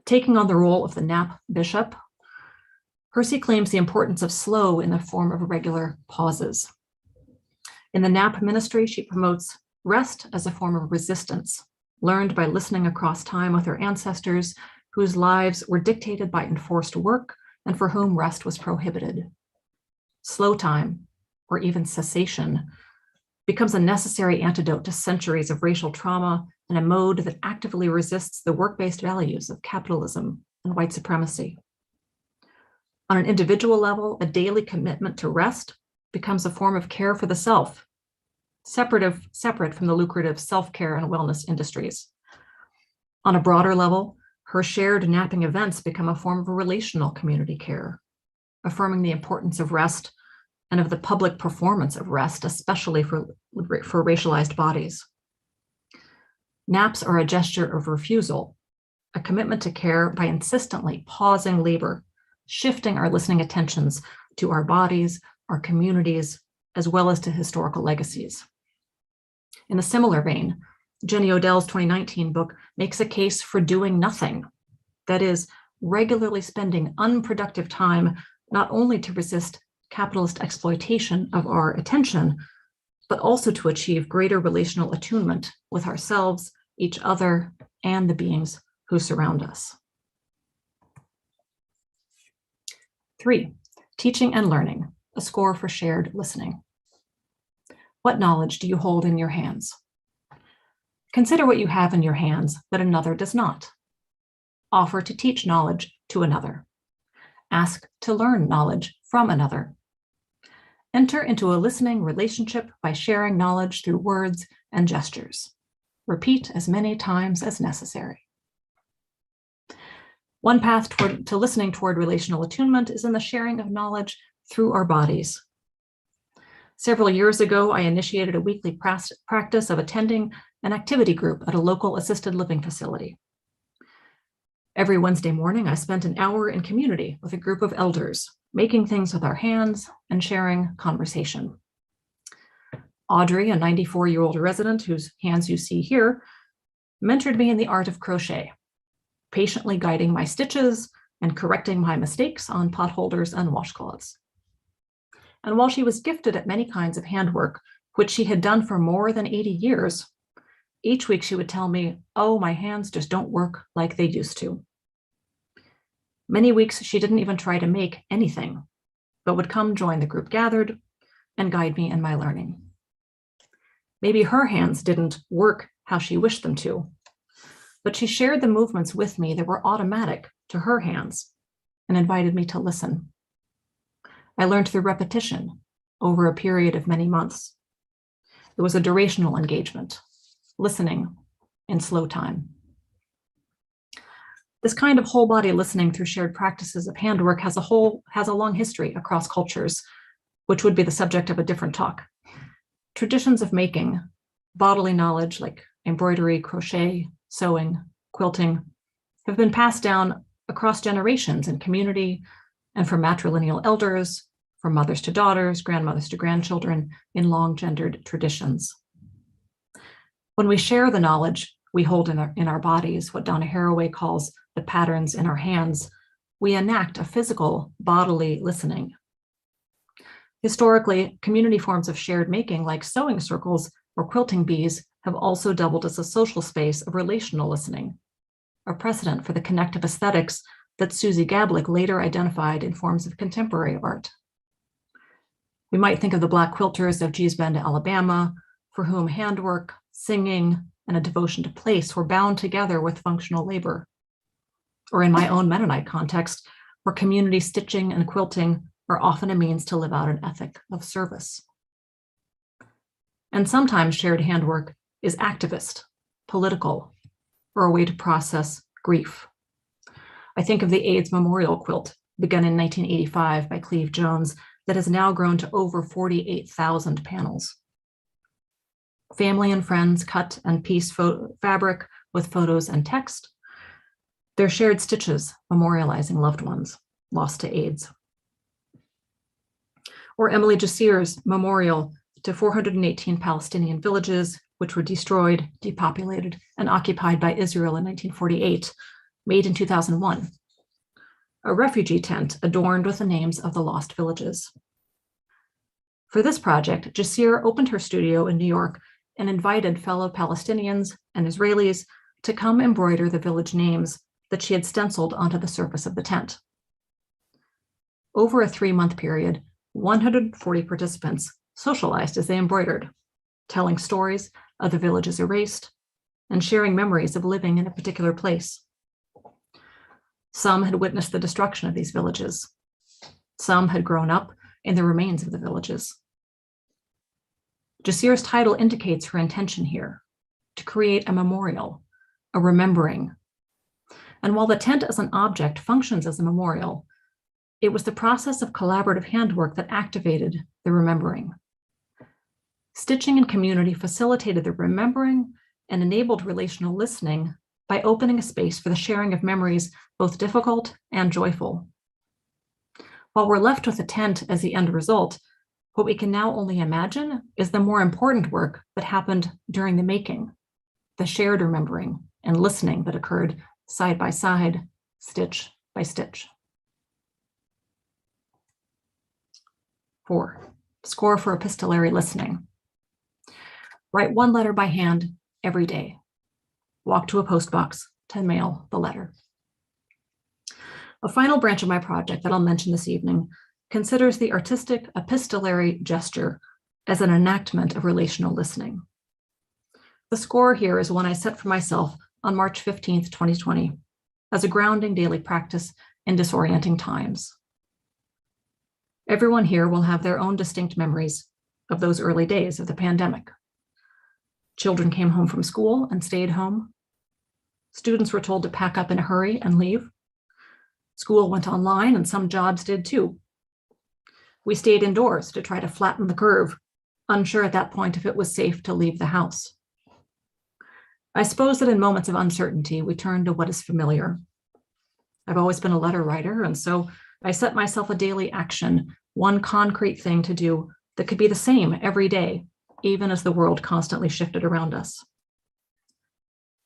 Taking on the role of the Knapp bishop, Hersey claims the importance of slow in the form of regular pauses. In the Knapp ministry, she promotes rest as a form of resistance, learned by listening across time with her ancestors whose lives were dictated by enforced work and for whom rest was prohibited. Slow time, or even cessation, becomes a necessary antidote to centuries of racial trauma and a mode that actively resists the work-based values of capitalism and white supremacy. On an individual level, a daily commitment to rest becomes a form of care for the self, separate from the lucrative self-care and wellness industries. On a broader level, her shared napping events become a form of relational community care, affirming the importance of rest and of the public performance of rest, especially for racialized bodies. Naps are a gesture of refusal, a commitment to care by insistently pausing labor, shifting our listening attentions to our bodies, our communities, as well as to historical legacies. In a similar vein, Jenny Odell's 2019 book makes a case for doing nothing, that is, regularly spending unproductive time not only to resist capitalist exploitation of our attention, but also to achieve greater relational attunement with ourselves, each other, and the beings who surround us. 3, teaching and learning, a score for shared listening. What knowledge do you hold in your hands? Consider what you have in your hands that another does not. Offer to teach knowledge to another. Ask to learn knowledge from another. Enter into a listening relationship by sharing knowledge through words and gestures. Repeat as many times as necessary. One path to listening toward relational attunement is in the sharing of knowledge through our bodies. Several years ago, I initiated a weekly practice of attending an activity group at a local assisted living facility. Every Wednesday morning, I spent an hour in community with a group of elders, making things with our hands and sharing conversation. Audrey, a 94-year-old resident whose hands you see here, mentored me in the art of crochet, patiently guiding my stitches and correcting my mistakes on potholders and washcloths. And while she was gifted at many kinds of handwork, which she had done for more than 80 years, each week she would tell me, "Oh, my hands just don't work like they used to." Many weeks she didn't even try to make anything, but would come join the group gathered and guide me in my learning. Maybe her hands didn't work how she wished them to, but she shared the movements with me that were automatic to her hands and invited me to listen. I learned through repetition over a period of many months. It was a durational engagement, listening in slow time. This kind of whole body listening through shared practices of handwork has a long history across cultures, which would be the subject of a different talk. Traditions of making, bodily knowledge like embroidery, crochet, sewing, quilting, have been passed down across generations in community and from matrilineal elders, from mothers to daughters, grandmothers to grandchildren, in long gendered traditions. When we share the knowledge we hold in our bodies, what Donna Haraway calls the patterns in our hands, we enact a physical, bodily listening. Historically, community forms of shared making like sewing circles or quilting bees have also doubled as a social space of relational listening, a precedent for the connective aesthetics that Susie Gablick later identified in forms of contemporary art. We might think of the Black quilters of Gee's Bend, Alabama, for whom handwork, singing, and a devotion to place were bound together with functional labor. Or in my own Mennonite context, where community stitching and quilting are often a means to live out an ethic of service. And sometimes shared handwork is activist, political, or a way to process grief. I think of the AIDS memorial quilt, begun in 1985 by Cleve Jones, that has now grown to over 48,000 panels. Family and friends cut and piece fabric with photos and text. Their shared stitches memorializing loved ones lost to AIDS. Or Emily Jassir's memorial to 418 Palestinian villages, which were destroyed, depopulated, and occupied by Israel in 1948, made in 2001. A refugee tent adorned with the names of the lost villages. For this project, Jassir opened her studio in New York and invited fellow Palestinians and Israelis to come embroider the village names that she had stenciled onto the surface of the tent. Over a 3-month period, 140 participants socialized as they embroidered, telling stories of the villages erased and sharing memories of living in a particular place. Some had witnessed the destruction of these villages. Some had grown up in the remains of the villages. Jassir's title indicates her intention here, to create a memorial, a remembering. And while the tent as an object functions as a memorial, it was the process of collaborative handwork that activated the remembering. Stitching in community facilitated the remembering and enabled relational listening by opening a space for the sharing of memories, both difficult and joyful. While we're left with a tent as the end result, what we can now only imagine is the more important work that happened during the making, the shared remembering and listening that occurred side by side, stitch by stitch. 4, score for epistolary listening. Write 1 letter by hand every day. Walk to a postbox to mail the letter. A final branch of my project that I'll mention this evening considers the artistic epistolary gesture as an enactment of relational listening. The score here is one I set for myself on March 15th, 2020, as a grounding daily practice in disorienting times. Everyone here will have their own distinct memories of those early days of the pandemic. Children came home from school and stayed home. Students were told to pack up in a hurry and leave. School went online and some jobs did too. We stayed indoors to try to flatten the curve, unsure at that point if it was safe to leave the house. I suppose that in moments of uncertainty, we turn to what is familiar. I've always been a letter writer, and so I set myself a daily action, one concrete thing to do that could be the same every day, even as the world constantly shifted around us.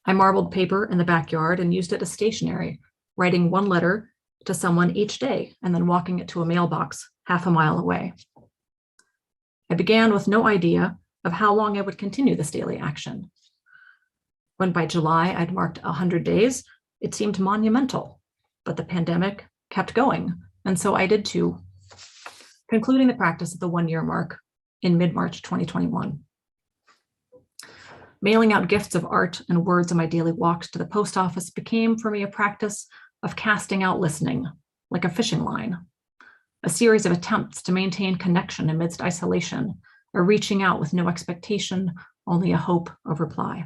I marbled paper in the backyard and used it as stationery, writing 1 letter to someone each day and then walking it to a mailbox half a mile away. I began with no idea of how long I would continue this daily action. When by July I'd marked 100 days, it seemed monumental, but the pandemic kept going, and so I did too, concluding the practice at the 1-year mark in mid-March 2021. Mailing out gifts of art and words on my daily walks to the post office became for me a practice of casting out listening, like a fishing line, a series of attempts to maintain connection amidst isolation, or reaching out with no expectation, only a hope of reply.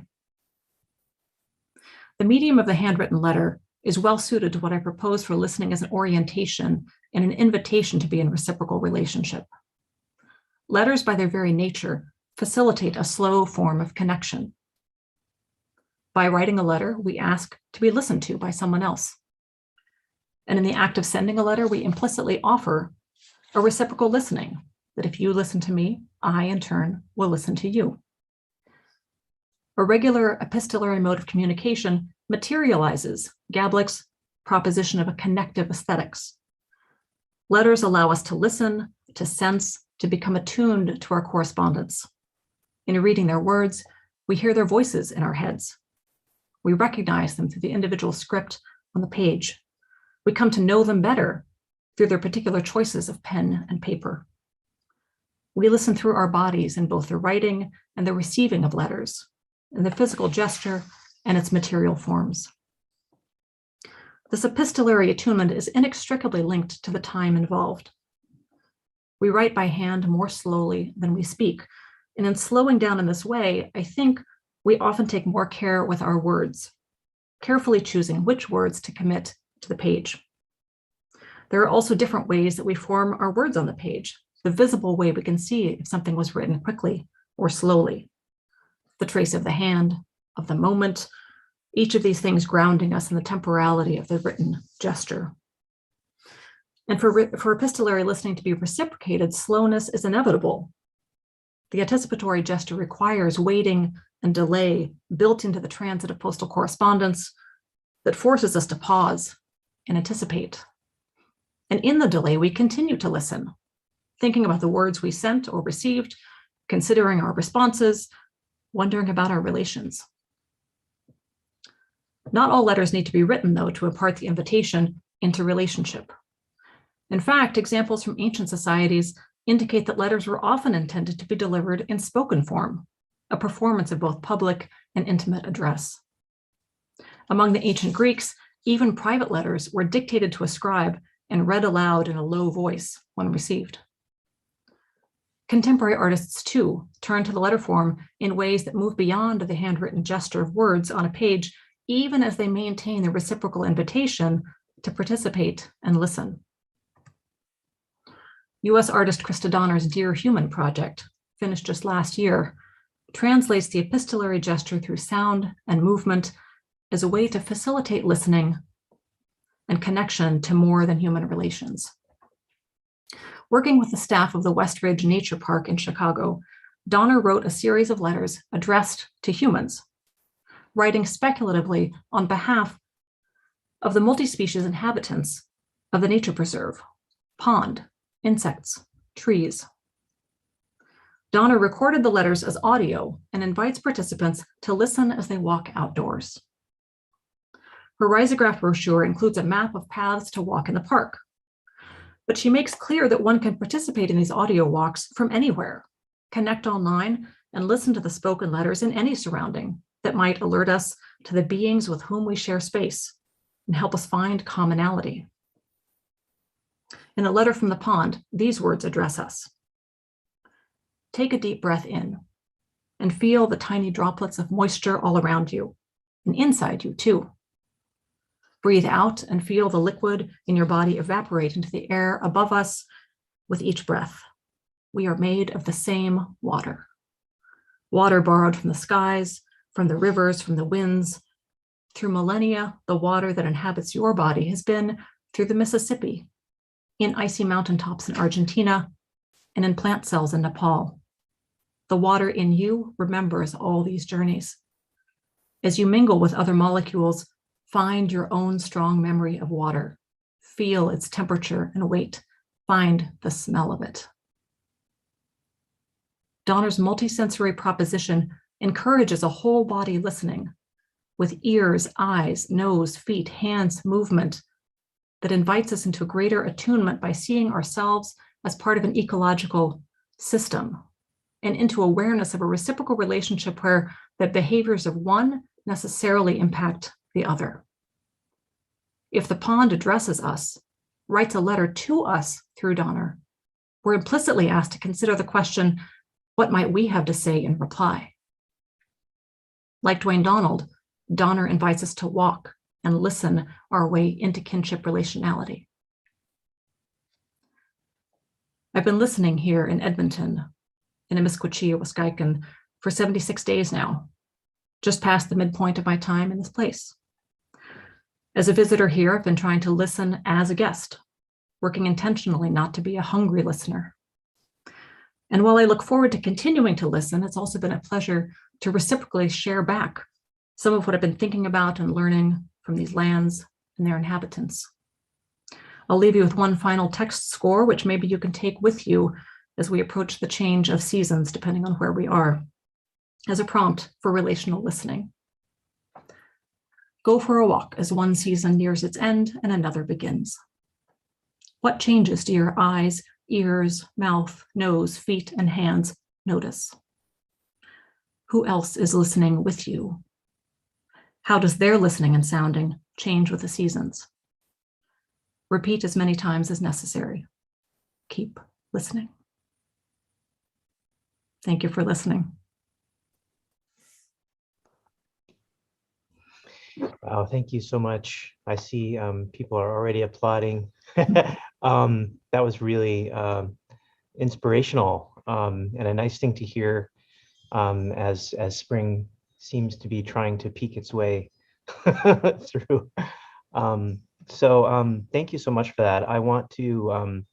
The medium of the handwritten letter is well suited to what I propose for listening as an orientation and an invitation to be in reciprocal relationship. Letters, by their very nature, facilitate a slow form of connection. By writing a letter, we ask to be listened to by someone else. And in the act of sending a letter, we implicitly offer a reciprocal listening, that if you listen to me, I, in turn, will listen to you. a regular epistolary mode of communication materializes Gablick's proposition of a connective aesthetics. Letters allow us to listen, to sense, to become attuned to our correspondents. In reading their words, we hear their voices in our heads. We recognize them through the individual script on the page. We come to know them better through their particular choices of pen and paper. We listen through our bodies in both the writing and the receiving of letters, in the physical gesture and its material forms. This epistolary attunement is inextricably linked to the time involved. We write by hand more slowly than we speak, and in slowing down in this way, I think we often take more care with our words, carefully choosing which words to commit to the page. There are also different ways that we form our words on the page, the visible way we can see if something was written quickly or slowly, the trace of the hand, of the moment, each of these things grounding us in the temporality of the written gesture. And for epistolary listening to be reciprocated, slowness is inevitable. The anticipatory gesture requires waiting and delay built into the transit of postal correspondence that forces us to pause and anticipate. And in the delay, we continue to listen, thinking about the words we sent or received, considering our responses, wondering about our relations. Not all letters need to be written, though, to impart the invitation into relationship. In fact, examples from ancient societies indicate that letters were often intended to be delivered in spoken form, a performance of both public and intimate address. Among the ancient Greeks, even private letters were dictated to a scribe and read aloud in a low voice when received. Contemporary artists, too, turn to the letter form in ways that move beyond the handwritten gesture of words on a page, even as they maintain the reciprocal invitation to participate and listen. US artist Krista Donner's Dear Human project, finished just last year, translates the epistolary gesture through sound and movement as a way to facilitate listening and connection to more than human relations. Working with the staff of the West Ridge Nature Park in Chicago, Donner wrote a series of letters addressed to humans, writing speculatively on behalf of the multi-species inhabitants of the nature preserve, pond, insects, trees. Donner recorded the letters as audio and invites participants to listen as they walk outdoors. Her risograph brochure includes a map of paths to walk in the park, but she makes clear that one can participate in these audio walks from anywhere, connect online, and listen to the spoken letters in any surrounding that might alert us to the beings with whom we share space and help us find commonality. In a letter from the pond, these words address us. Take a deep breath in and feel the tiny droplets of moisture all around you and inside you too. Breathe out and feel the liquid in your body evaporate into the air above us with each breath. We are made of the same water. Water borrowed from the skies, from the rivers, from the winds. Through millennia, the water that inhabits your body has been through the Mississippi, in icy mountaintops in Argentina, and in plant cells in Nepal. The water in you remembers all these journeys. As you mingle with other molecules, find your own strong memory of water. Feel its temperature and weight. Find the smell of it. Donner's multisensory proposition encourages a whole body listening with ears, eyes, nose, feet, hands, movement that invites us into a greater attunement by seeing ourselves as part of an ecological system and into awareness of a reciprocal relationship where the behaviors of one necessarily impact the other. If the pond addresses us, writes a letter to us through Donner, we're implicitly asked to consider the question, what might we have to say in reply? Like Dwayne Donald, Donner invites us to walk and listen our way into kinship relationality. I've been listening here in Edmonton, in Amiskwaciya, Wisconsin, for 76 days now, just past the midpoint of my time in this place. As a visitor here, I've been trying to listen as a guest, working intentionally not to be a hungry listener. And while I look forward to continuing to listen, it's also been a pleasure to reciprocally share back some of what I've been thinking about and learning from these lands and their inhabitants. I'll leave you with one final text score, which maybe you can take with you as we approach the change of seasons, depending on where we are, as a prompt for relational listening. Go for a walk as one season nears its end and another begins. What changes do your eyes, ears, mouth, nose, feet, and hands notice? Who else is listening with you? How does their listening and sounding change with the seasons? Repeat as many times as necessary. Keep listening. Thank you for listening. Wow, thank you so much. I see people are already applauding. That was really inspirational and a nice thing to hear as spring seems to be trying to peek its way through. So thank you so much for that. I want to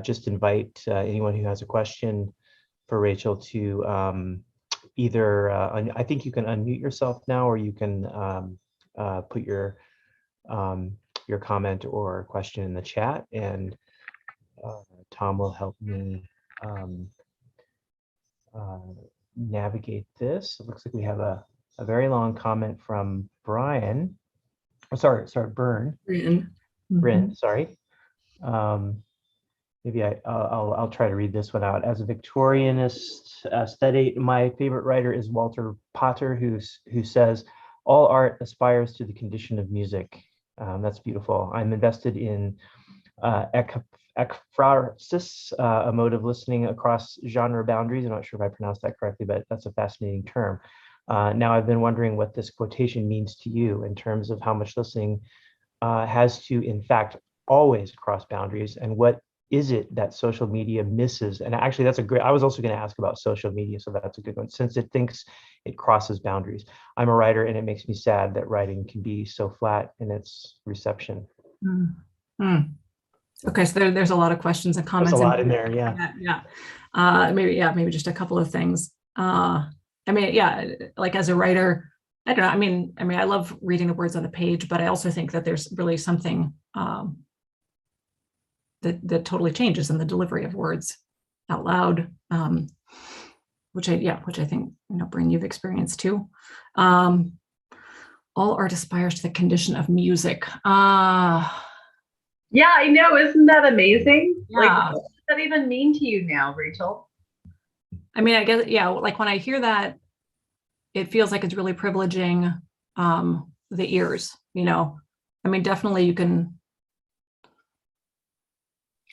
just invite anyone who has a question for Rachel to either, I think you can unmute yourself now, or you can put your comment or question in the chat, and Tom will help me navigate this. It looks like we have a very long comment from Brian. Oh, sorry, Byrne. Bryn, sorry. Maybe I'll try to read this one out. As a Victorianist aesthete, my favorite writer is Walter Potter, who says, "All art aspires to the condition of music." That's beautiful. I'm invested in ekphrasis, a mode of listening across genre boundaries. I'm not sure if I pronounced that correctly, but that's a fascinating term. Now I've been wondering what this quotation means to you in terms of how much listening has to, in fact, always cross boundaries, and what is it that social media misses? And actually, that's a great, I was also going to ask about social media, so that's a good one, since it thinks it crosses boundaries. I'm a writer, and it makes me sad that writing can be so flat in its reception. Okay, so there's a lot of questions and comments. There's a lot in there, yeah. Maybe just a couple of things. Like as a writer, I don't know. I mean, I love reading the words on the page, but I also think that there's really something that totally changes in the delivery of words out loud, which I think, Bryn, you've experienced too. All art aspires to the condition of music. Yeah, I know. Isn't that amazing? Yeah. Like, what does that even mean to you now, Rachel? I mean, I guess, like when I hear that, it feels like it's really privileging the ears, I mean, definitely you can.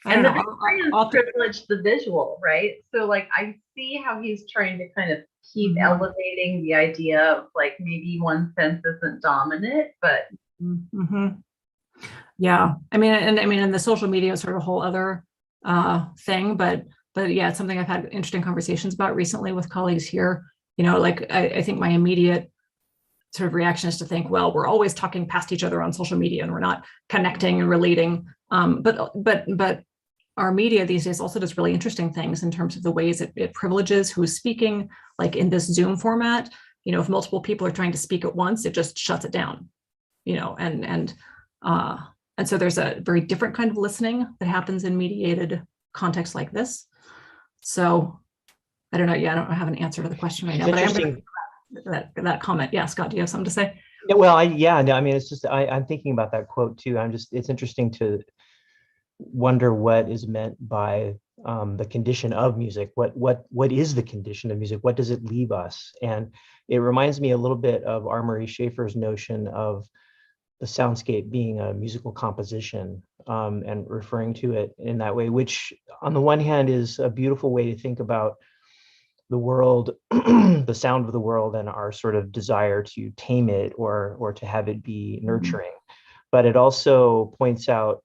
And the Victorians privilege the visual, right? So like, I see how he's trying to kind of keep elevating the idea of like, maybe one sense isn't dominant, but. Yeah, and the social media is sort of a whole other thing, but yeah, it's something I've had interesting conversations about recently with colleagues here. Like I think my immediate sort of reaction is to think, well, we're always talking past each other on social media and we're not connecting and relating. But our media these days also does really interesting things in terms of the ways it privileges who's speaking. Like in this Zoom format, if multiple people are trying to speak at once, it just shuts it down. And so there's a very different kind of listening that happens in mediated contexts like this. So I don't know. Yeah, I don't have an answer to the question right now. But I'm that comment. Yeah, Scott, do you have something to say? Yeah, well, it's just I'm thinking about that quote too. It's interesting to wonder what is meant by the condition of music. What is the condition of music? What does it leave us? And it reminds me a little bit of R. Murray Schafer's notion of the soundscape being a musical composition, and referring to it in that way, which on the one hand is a beautiful way to think about the world, the sound of the world, and our sort of desire to tame it or to have it be nurturing. But it also points out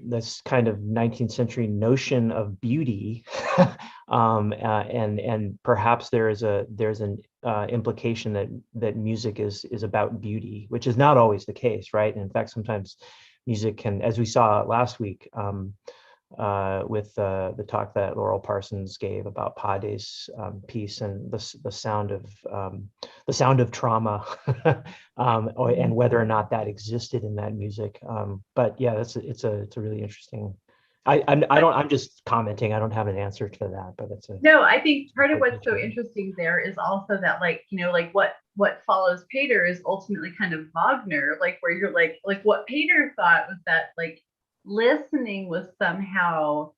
this kind of 19th century notion of beauty, and perhaps there's an implication that music is about beauty, which is not always the case, right? And in fact, sometimes music can, as we saw last week, with the talk that Laurel Parsons gave about Pade's piece and the sound of trauma, and whether or not that existed in that music. But yeah, it's a really interesting. I'm just commenting. I don't have an answer to that, but it's a. No, I think part of what's so interesting there is also that, like, you know, like what follows Pater is ultimately kind of Wagner, like where you're like what Pater thought was that like listening was somehow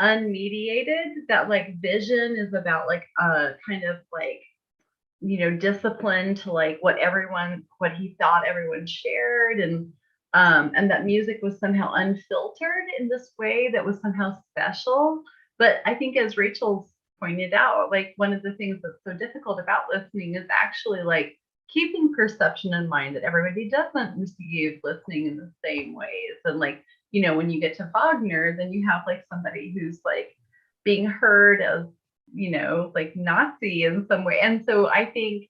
unmediated, that like vision is about like a kind of like, you know, discipline to like what he thought everyone shared, and that music was somehow unfiltered in this way that was somehow special. But I think, as Rachel's pointed out, like one of the things that's so difficult about listening is actually like keeping perception in mind that everybody doesn't receive listening in the same ways. And like, you know, when you get to Wagner, then you have like somebody who's like being heard as, you know, like Nazi in some way. And so I think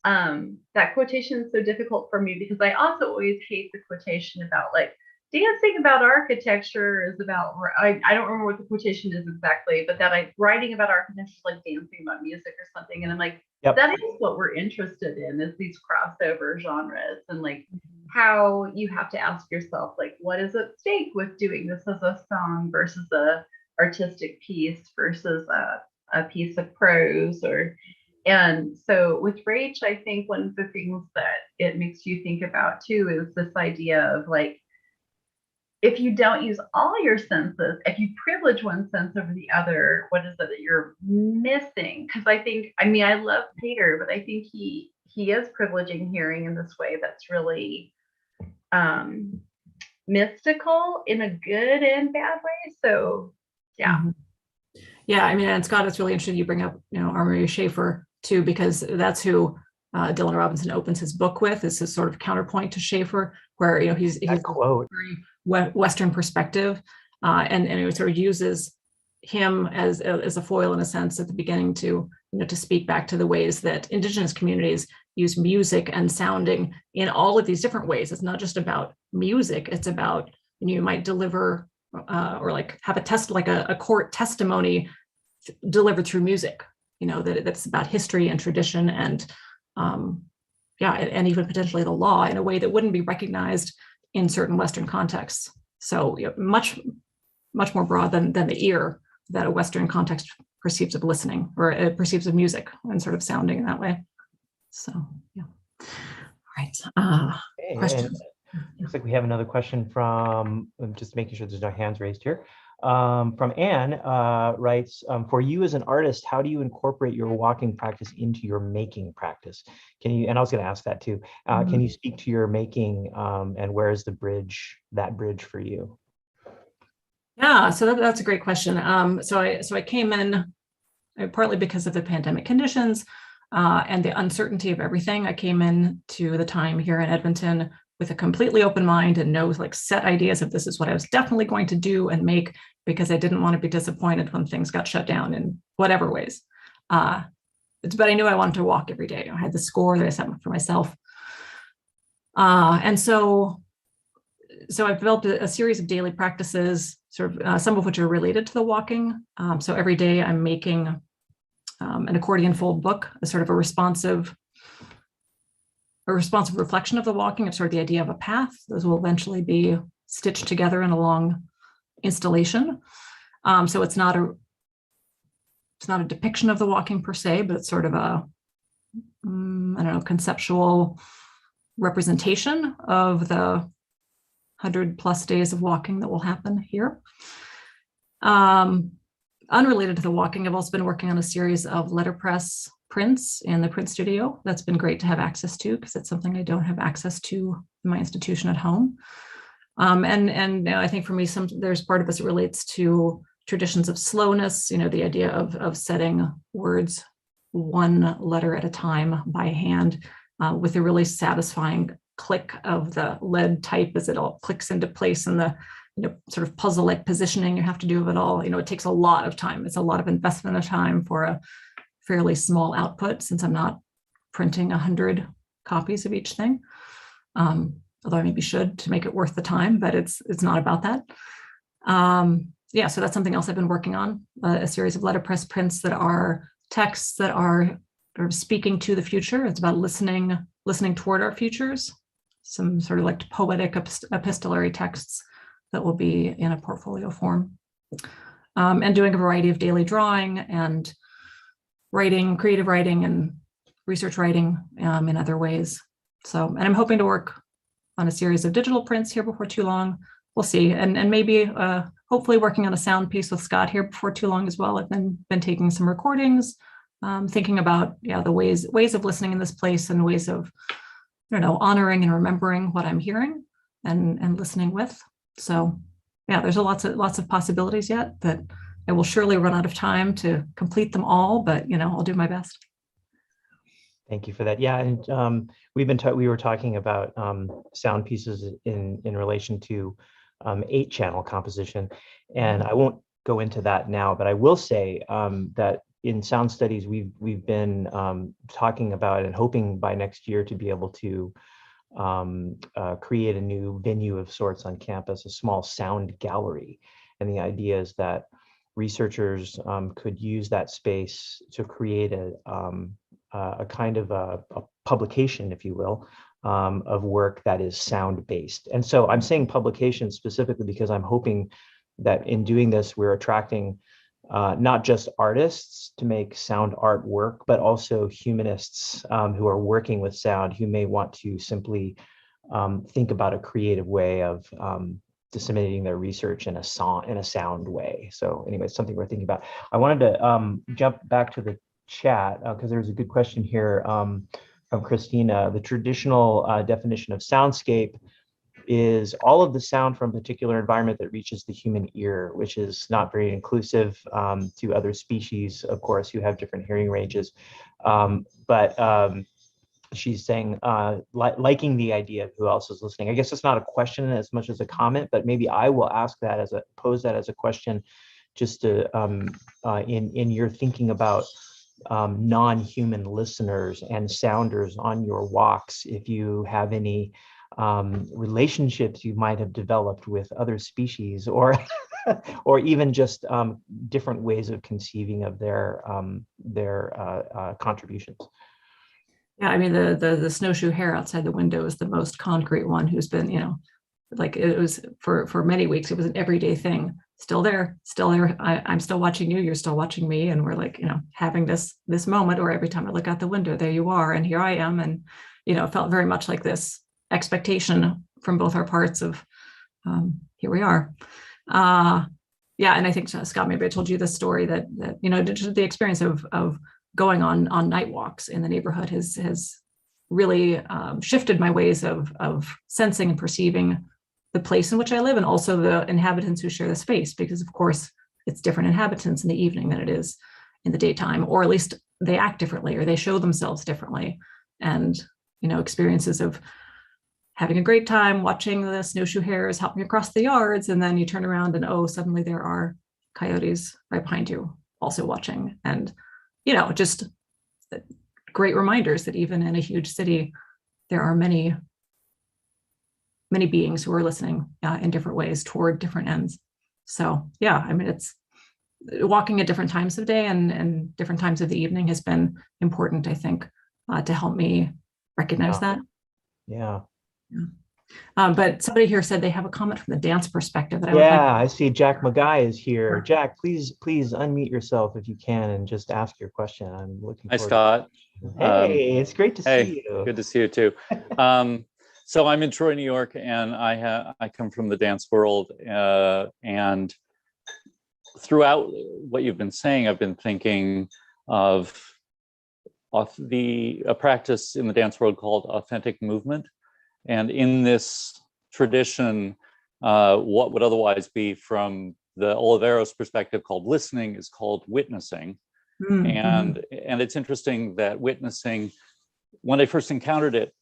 that quotation is so difficult for me because I also always hate the quotation about like dancing about architecture is about, I don't remember what the quotation is exactly, but that writing about architecture is like dancing about music or something. And I'm like, yep, that is what we're interested in, is these crossover genres, and like how you have to ask yourself, like, what is at stake with doing this as a song versus a artistic piece versus a piece of prose. And so with Rach, I think one of the things that it makes you think about too is this idea of like, if you don't use all your senses, if you privilege one sense over the other, what is it that you're missing? Because I think, I mean, I love Pater, but I think he is privileging hearing in this way that's really mystical in a good and bad way. So yeah. Mm-hmm. Yeah, I mean, and Scott, it's really interesting you bring up, you know, Armory Schaefer too, because that's who Dylan Robinson opens his book with, is his sort of counterpoint to Schaefer, where, you know, he's quote. Very Western perspective, and it sort of uses him as a foil in a sense at the beginning to, you know, to speak back to the ways that Indigenous communities use music and sounding in all of these different ways. It's not just about music; it's about, you know, you might deliver or like have a court testimony delivered through music. You know, that's about history and tradition and and even potentially the law in a way that wouldn't be recognized in certain Western contexts. So, you know, much more broad than the ear that a Western context perceives of listening, or it perceives of music and sort of sounding in that way. So, yeah. All right. Questions? Looks like we have another question from, I'm just making sure there's no hands raised here. From Anne, writes, for you as an artist, how do you incorporate your walking practice into your making practice? Can you, and I was going to ask that too, can you speak to your making and where is that bridge for you? Yeah, so that's a great question. So I came in partly because of the pandemic conditions and the uncertainty of everything. I came in to the time here in Edmonton with a completely open mind and no like set ideas of this is what I was definitely going to do and make, because I didn't want to be disappointed when things got shut down in whatever ways. But I knew I wanted to walk every day. I had the score that I set for myself. And so I've developed a series of daily practices, sort of some of which are related to the walking. So every day I'm making an accordion fold book, a sort of a responsive reflection of the walking, of sort of the idea of a path. Those will eventually be stitched together in a long installation. So it's not a depiction of the walking per se, but it's sort of a, conceptual representation of the 100+ days of walking that will happen here. Unrelated to the walking, I've also been working on a series of letterpress prints in the print studio. That's been great to have access to, because it's something I don't have access to in my institution at home. And I think for me, there's part of this that relates to traditions of slowness, you know, the idea of setting words one letter at a time by hand with a really satisfying click of the lead type as it all clicks into place, and the, you know, sort of puzzle-like positioning you have to do of it all. You know, it takes a lot of time. It's a lot of investment of time for a fairly small output, since I'm not printing 100 copies of each thing. Although I maybe should to make it worth the time, but it's not about that. yeah, so that's something else I've been working on, a series of letterpress prints that are texts that are sort of speaking to the future. It's about listening toward our futures, some sort of like poetic epistolary texts that will be in a portfolio form. And doing a variety of daily drawing and writing, creative writing and research writing in other ways. So, and I'm hoping to work on a series of digital prints here before too long. We'll see, and maybe hopefully working on a sound piece with Scott here before too long as well. I've been taking some recordings, thinking about the ways of listening in this place and ways of, honoring and remembering what I'm hearing and listening with. So yeah, there's lots of possibilities yet that I will surely run out of time to complete them all, but I'll do my best. Thank you for that. Yeah, and we were talking about sound pieces in relation to 8-channel composition, and I won't go into that now, but I will say that in sound studies we've been talking about and hoping by next year to be able to create a new venue of sorts on campus, a small sound gallery, and the idea is that researchers could use that space to create a kind of a publication, if you will, of work that is sound-based. And so I'm saying publication specifically because I'm hoping that in doing this, we're attracting not just artists to make sound art work, but also humanists who are working with sound, who may want to simply think about a creative way of disseminating their research in a sound way. So anyway, something we're thinking about. I wanted to jump back to the chat because there's a good question here from Christina. The traditional definition of soundscape is all of the sound from a particular environment that reaches the human ear, which is not very inclusive to other species, of course, who have different hearing ranges. But she's saying, liking the idea of who else is listening. I guess it's not a question as much as a comment, but maybe I will pose that as a question, just to in your thinking about non-human listeners and sounders on your walks, if you have any relationships you might have developed with other species, or or even just different ways of conceiving of their contributions. Yeah, I mean the snowshoe hare outside the window is the most concrete one, who's been, like it was for many weeks, it was an everyday thing. Still there. I'm still watching you, you're still watching me, and we're like, having this moment, or every time I look out the window, there you are, and here I am, and it felt very much like this expectation from both our parts of here we are. Yeah, and I think Scott, maybe I told you this story that the experience of going on night walks in the neighborhood has really shifted my ways of sensing and perceiving the place in which I live, and also the inhabitants who share the space, because of course it's different inhabitants in the evening than it is in the daytime, or at least they act differently or they show themselves differently. And experiences of having a great time watching the snowshoe hares help me across the yards, and then you turn around and suddenly there are coyotes right behind you also watching. And just great reminders that even in a huge city there are many beings who are listening in different ways toward different ends. So yeah, I mean, it's walking at different times of day and different times of the evening has been important, I think, to help me recognize that. Yeah. But somebody here said they have a comment from the dance perspective that I see Jack McGuy is here. Jack, please unmute yourself if you can and just ask your question. I'm looking forward. Hi, Scott. Hey, it's great to see you. Good to see you too. So I'm in Troy, New York, and I come from the dance world, and throughout what you've been saying, I've been thinking of a practice in the dance world called authentic movement. And in this tradition, what would otherwise be from the Oliveros perspective called listening is called witnessing. Mm-hmm. And it's interesting that witnessing, when I first encountered it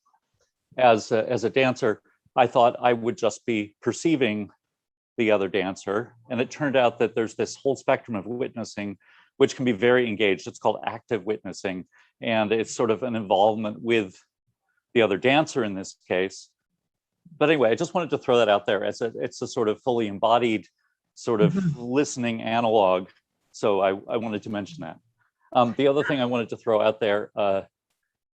as a dancer, I thought I would just be perceiving the other dancer. And it turned out that there's this whole spectrum of witnessing, which can be very engaged. It's called active witnessing. And it's sort of an involvement with the other dancer in this case. But anyway, I just wanted to throw that out there as it's a sort of fully embodied sort of listening analog. So I wanted to mention that. The other thing I wanted to throw out there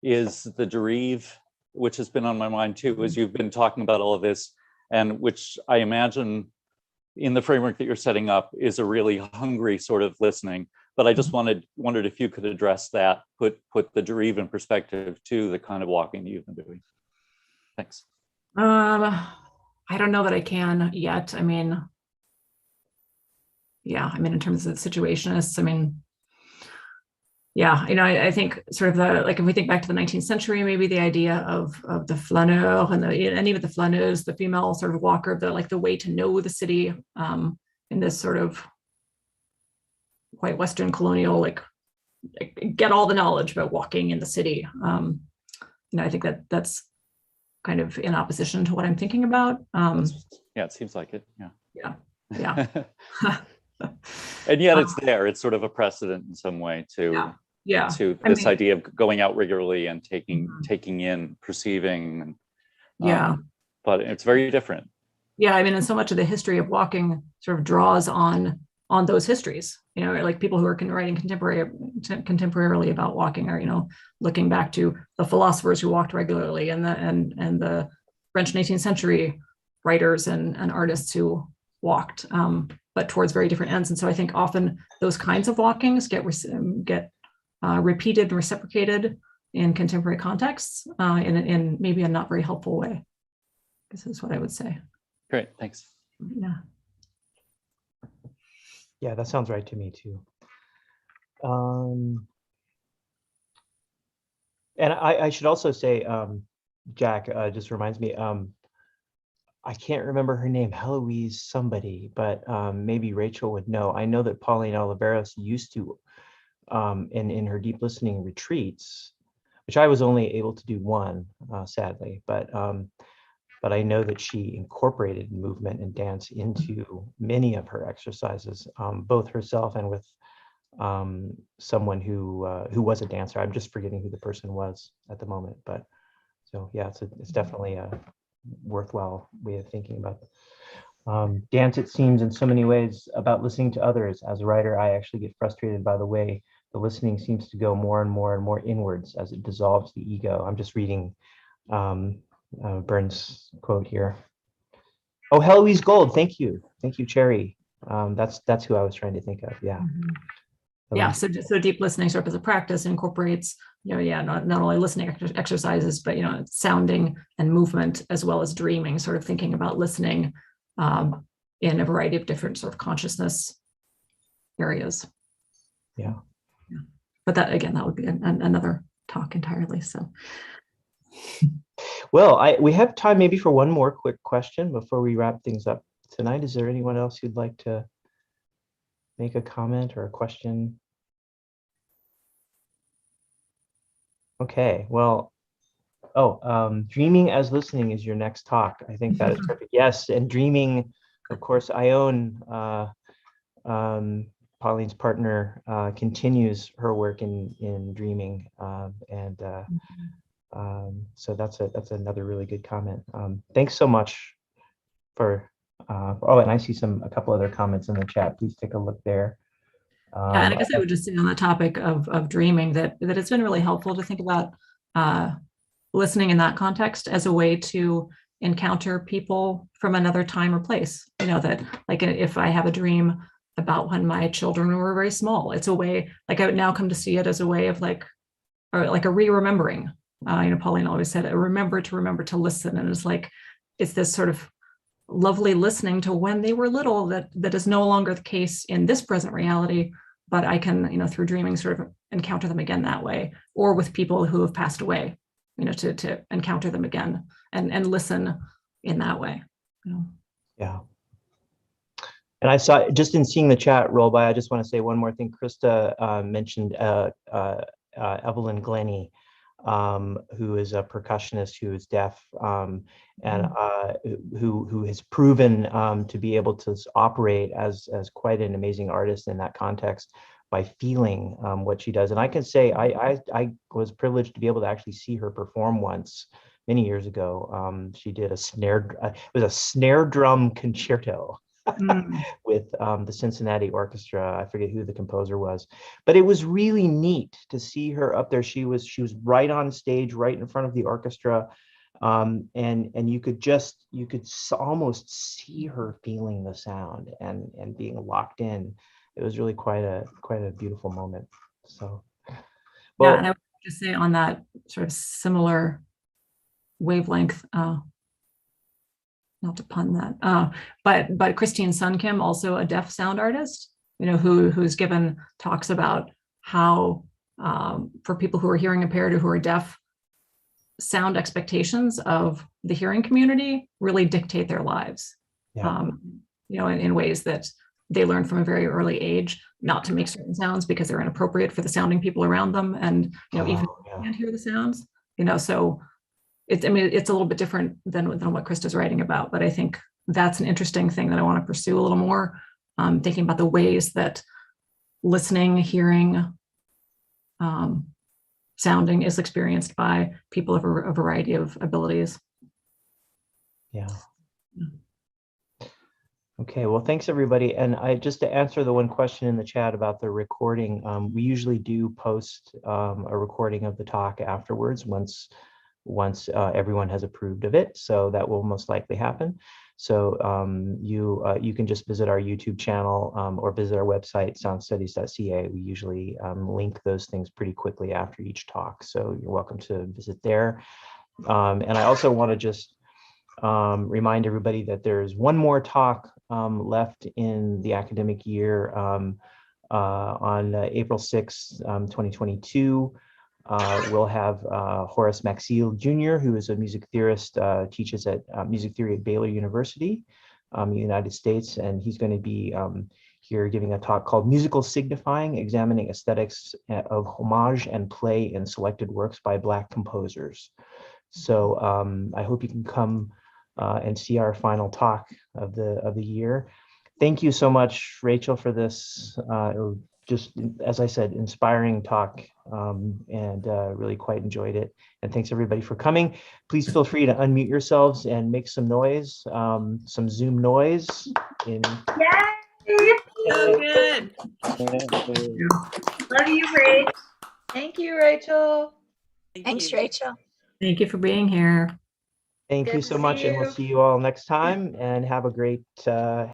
is the Regier, which has been on my mind too, as you've been talking about all of this, and which I imagine in the framework that you're setting up is a really hungry sort of listening. But I just wondered if you could address that, put the Regier in perspective to the kind of walking that you've been doing. Thanks. I don't know that I can yet. I mean, yeah, I mean, in terms of situationists, I mean, yeah, you know, I think sort of the, like, if we think back to the 19th century, maybe the idea of the flaneur and even the flaneuse, the female sort of walker, the way to know the city in this sort of white Western colonial, like get all the knowledge about walking in the city. You know, I think that's kind of in opposition to what I'm thinking about. Yeah, it seems like it. Yeah. Yeah. And yet it's there. It's sort of a precedent in some way to this idea of going out regularly and taking in, perceiving. And, but it's very different. Yeah, I mean, and so much of the history of walking sort of draws on those histories. You know, like people who are writing contemporarily about walking are, you know, looking back to the philosophers who walked regularly and the French 19th century writers and artists who walked, but towards very different ends. And so I think often those kinds of walkings get repeated and reciprocated in contemporary contexts in maybe a not very helpful way. This is what I would say. Great, thanks. Yeah. Yeah, that sounds right to me too. And I should also say, Jack, just reminds me, I can't remember her name, Heloise somebody, but maybe Rachel would know. I know that Pauline Oliveros used to, in her deep listening retreats, which I was only able to do one, sadly, but I know that she incorporated movement and dance into many of her exercises, both herself and with someone who was a dancer. I'm just forgetting who the person was at the moment, but so yeah, it's definitely a worthwhile way of thinking about it. Dance, it seems, in so many ways about listening to others. As a writer, I actually get frustrated by the way the listening seems to go more and more and more inwards as it dissolves the ego. I'm just reading Burns' quote here. Oh, Heloise Gold, thank you, Cherry. That's who I was trying to think of. Yeah. Yeah, so deep listening sort of as a practice incorporates, you know, yeah, not only listening exercises, but, you know, sounding and movement, as well as dreaming, sort of thinking about listening in a variety of different sort of consciousness areas. Yeah. But that, again, that would be another talk entirely, so. Well, we have time maybe for one more quick question before we wrap things up tonight. Is there anyone else who'd like to make a comment or a question? Okay, well, dreaming as listening is your next talk. I think that is perfect. Yes, and dreaming, of course, Ione, Pauline's partner, continues her work in dreaming, so that's another really good comment. Thanks so much for. And I see a couple other comments in the chat. Please take a look there. Yeah, and I guess I would just say on the topic of dreaming that it's been really helpful to think about listening in that context as a way to encounter people from another time or place. You know, that like if I have a dream about when my children were very small, it's a way, like I would now come to see it as a way of like a re-remembering. You know, Pauline always said, remember to listen. And it's like, it's this sort of lovely listening to when they were little that is no longer the case in this present reality, but I can, you know, through dreaming sort of encounter them again that way, or with people who have passed away, you know, to encounter them again and listen in that way. You know? Yeah. And I saw, just in seeing the chat roll by, I just want to say one more thing. Krista mentioned Evelyn Glennie, who is a percussionist who is deaf, and who has proven to be able to operate as quite an amazing artist in that context by feeling what she does. And I can say I was privileged to be able to actually see her perform once many years ago. She did it was a snare drum concerto. with the Cincinnati Orchestra. I forget who the composer was, but it was really neat to see her up there. She was right on stage, right in front of the orchestra, and you could almost see her feeling the sound and being locked in. It was really quite a beautiful moment. So, well, yeah, and I would just say on that sort of similar wavelength, not to pun that, but Christine Sun Kim, also a deaf sound artist, who's given talks about how for people who are hearing impaired or who are deaf, sound expectations of the hearing community really dictate their lives. Yeah. In ways that they learn from a very early age not to make certain sounds because they're inappropriate for the sounding people around them, and even if you can't hear the sounds, so it's a little bit different than what Krista's writing about, but I think that's an interesting thing that I want to pursue a little more, thinking about the ways that listening, hearing, sounding is experienced by people of a variety of abilities. Yeah. Okay, well, thanks everybody. And just to answer the one question in the chat about the recording, we usually do post a recording of the talk afterwards once everyone has approved of it. So that will most likely happen. So you can just visit our YouTube channel or visit our website, soundstudies.ca. We usually link those things pretty quickly after each talk. So you're welcome to visit there. And I also want to just remind everybody that there's one more talk left in the academic year on April 6th, 2022. We'll have Horace Maxille Jr., who is a music theorist, teaches at music theory at Baylor University in the United States. And he's going to be here giving a talk called Musical Signifying, Examining Aesthetics of Homage and Play in Selected Works by Black Composers. So I hope you can come and see our final talk of the year. Thank you so much, Rachel, for this. Just, as I said, inspiring talk, and really quite enjoyed it. And thanks everybody for coming. Please feel free to unmute yourselves and make some noise, some Zoom noise. Yay! So good. Love you, Rach. Thank you, Rachel. Thanks, Rachel. Thank you for being here. Thank you so much, and we'll see you all next time, and have a great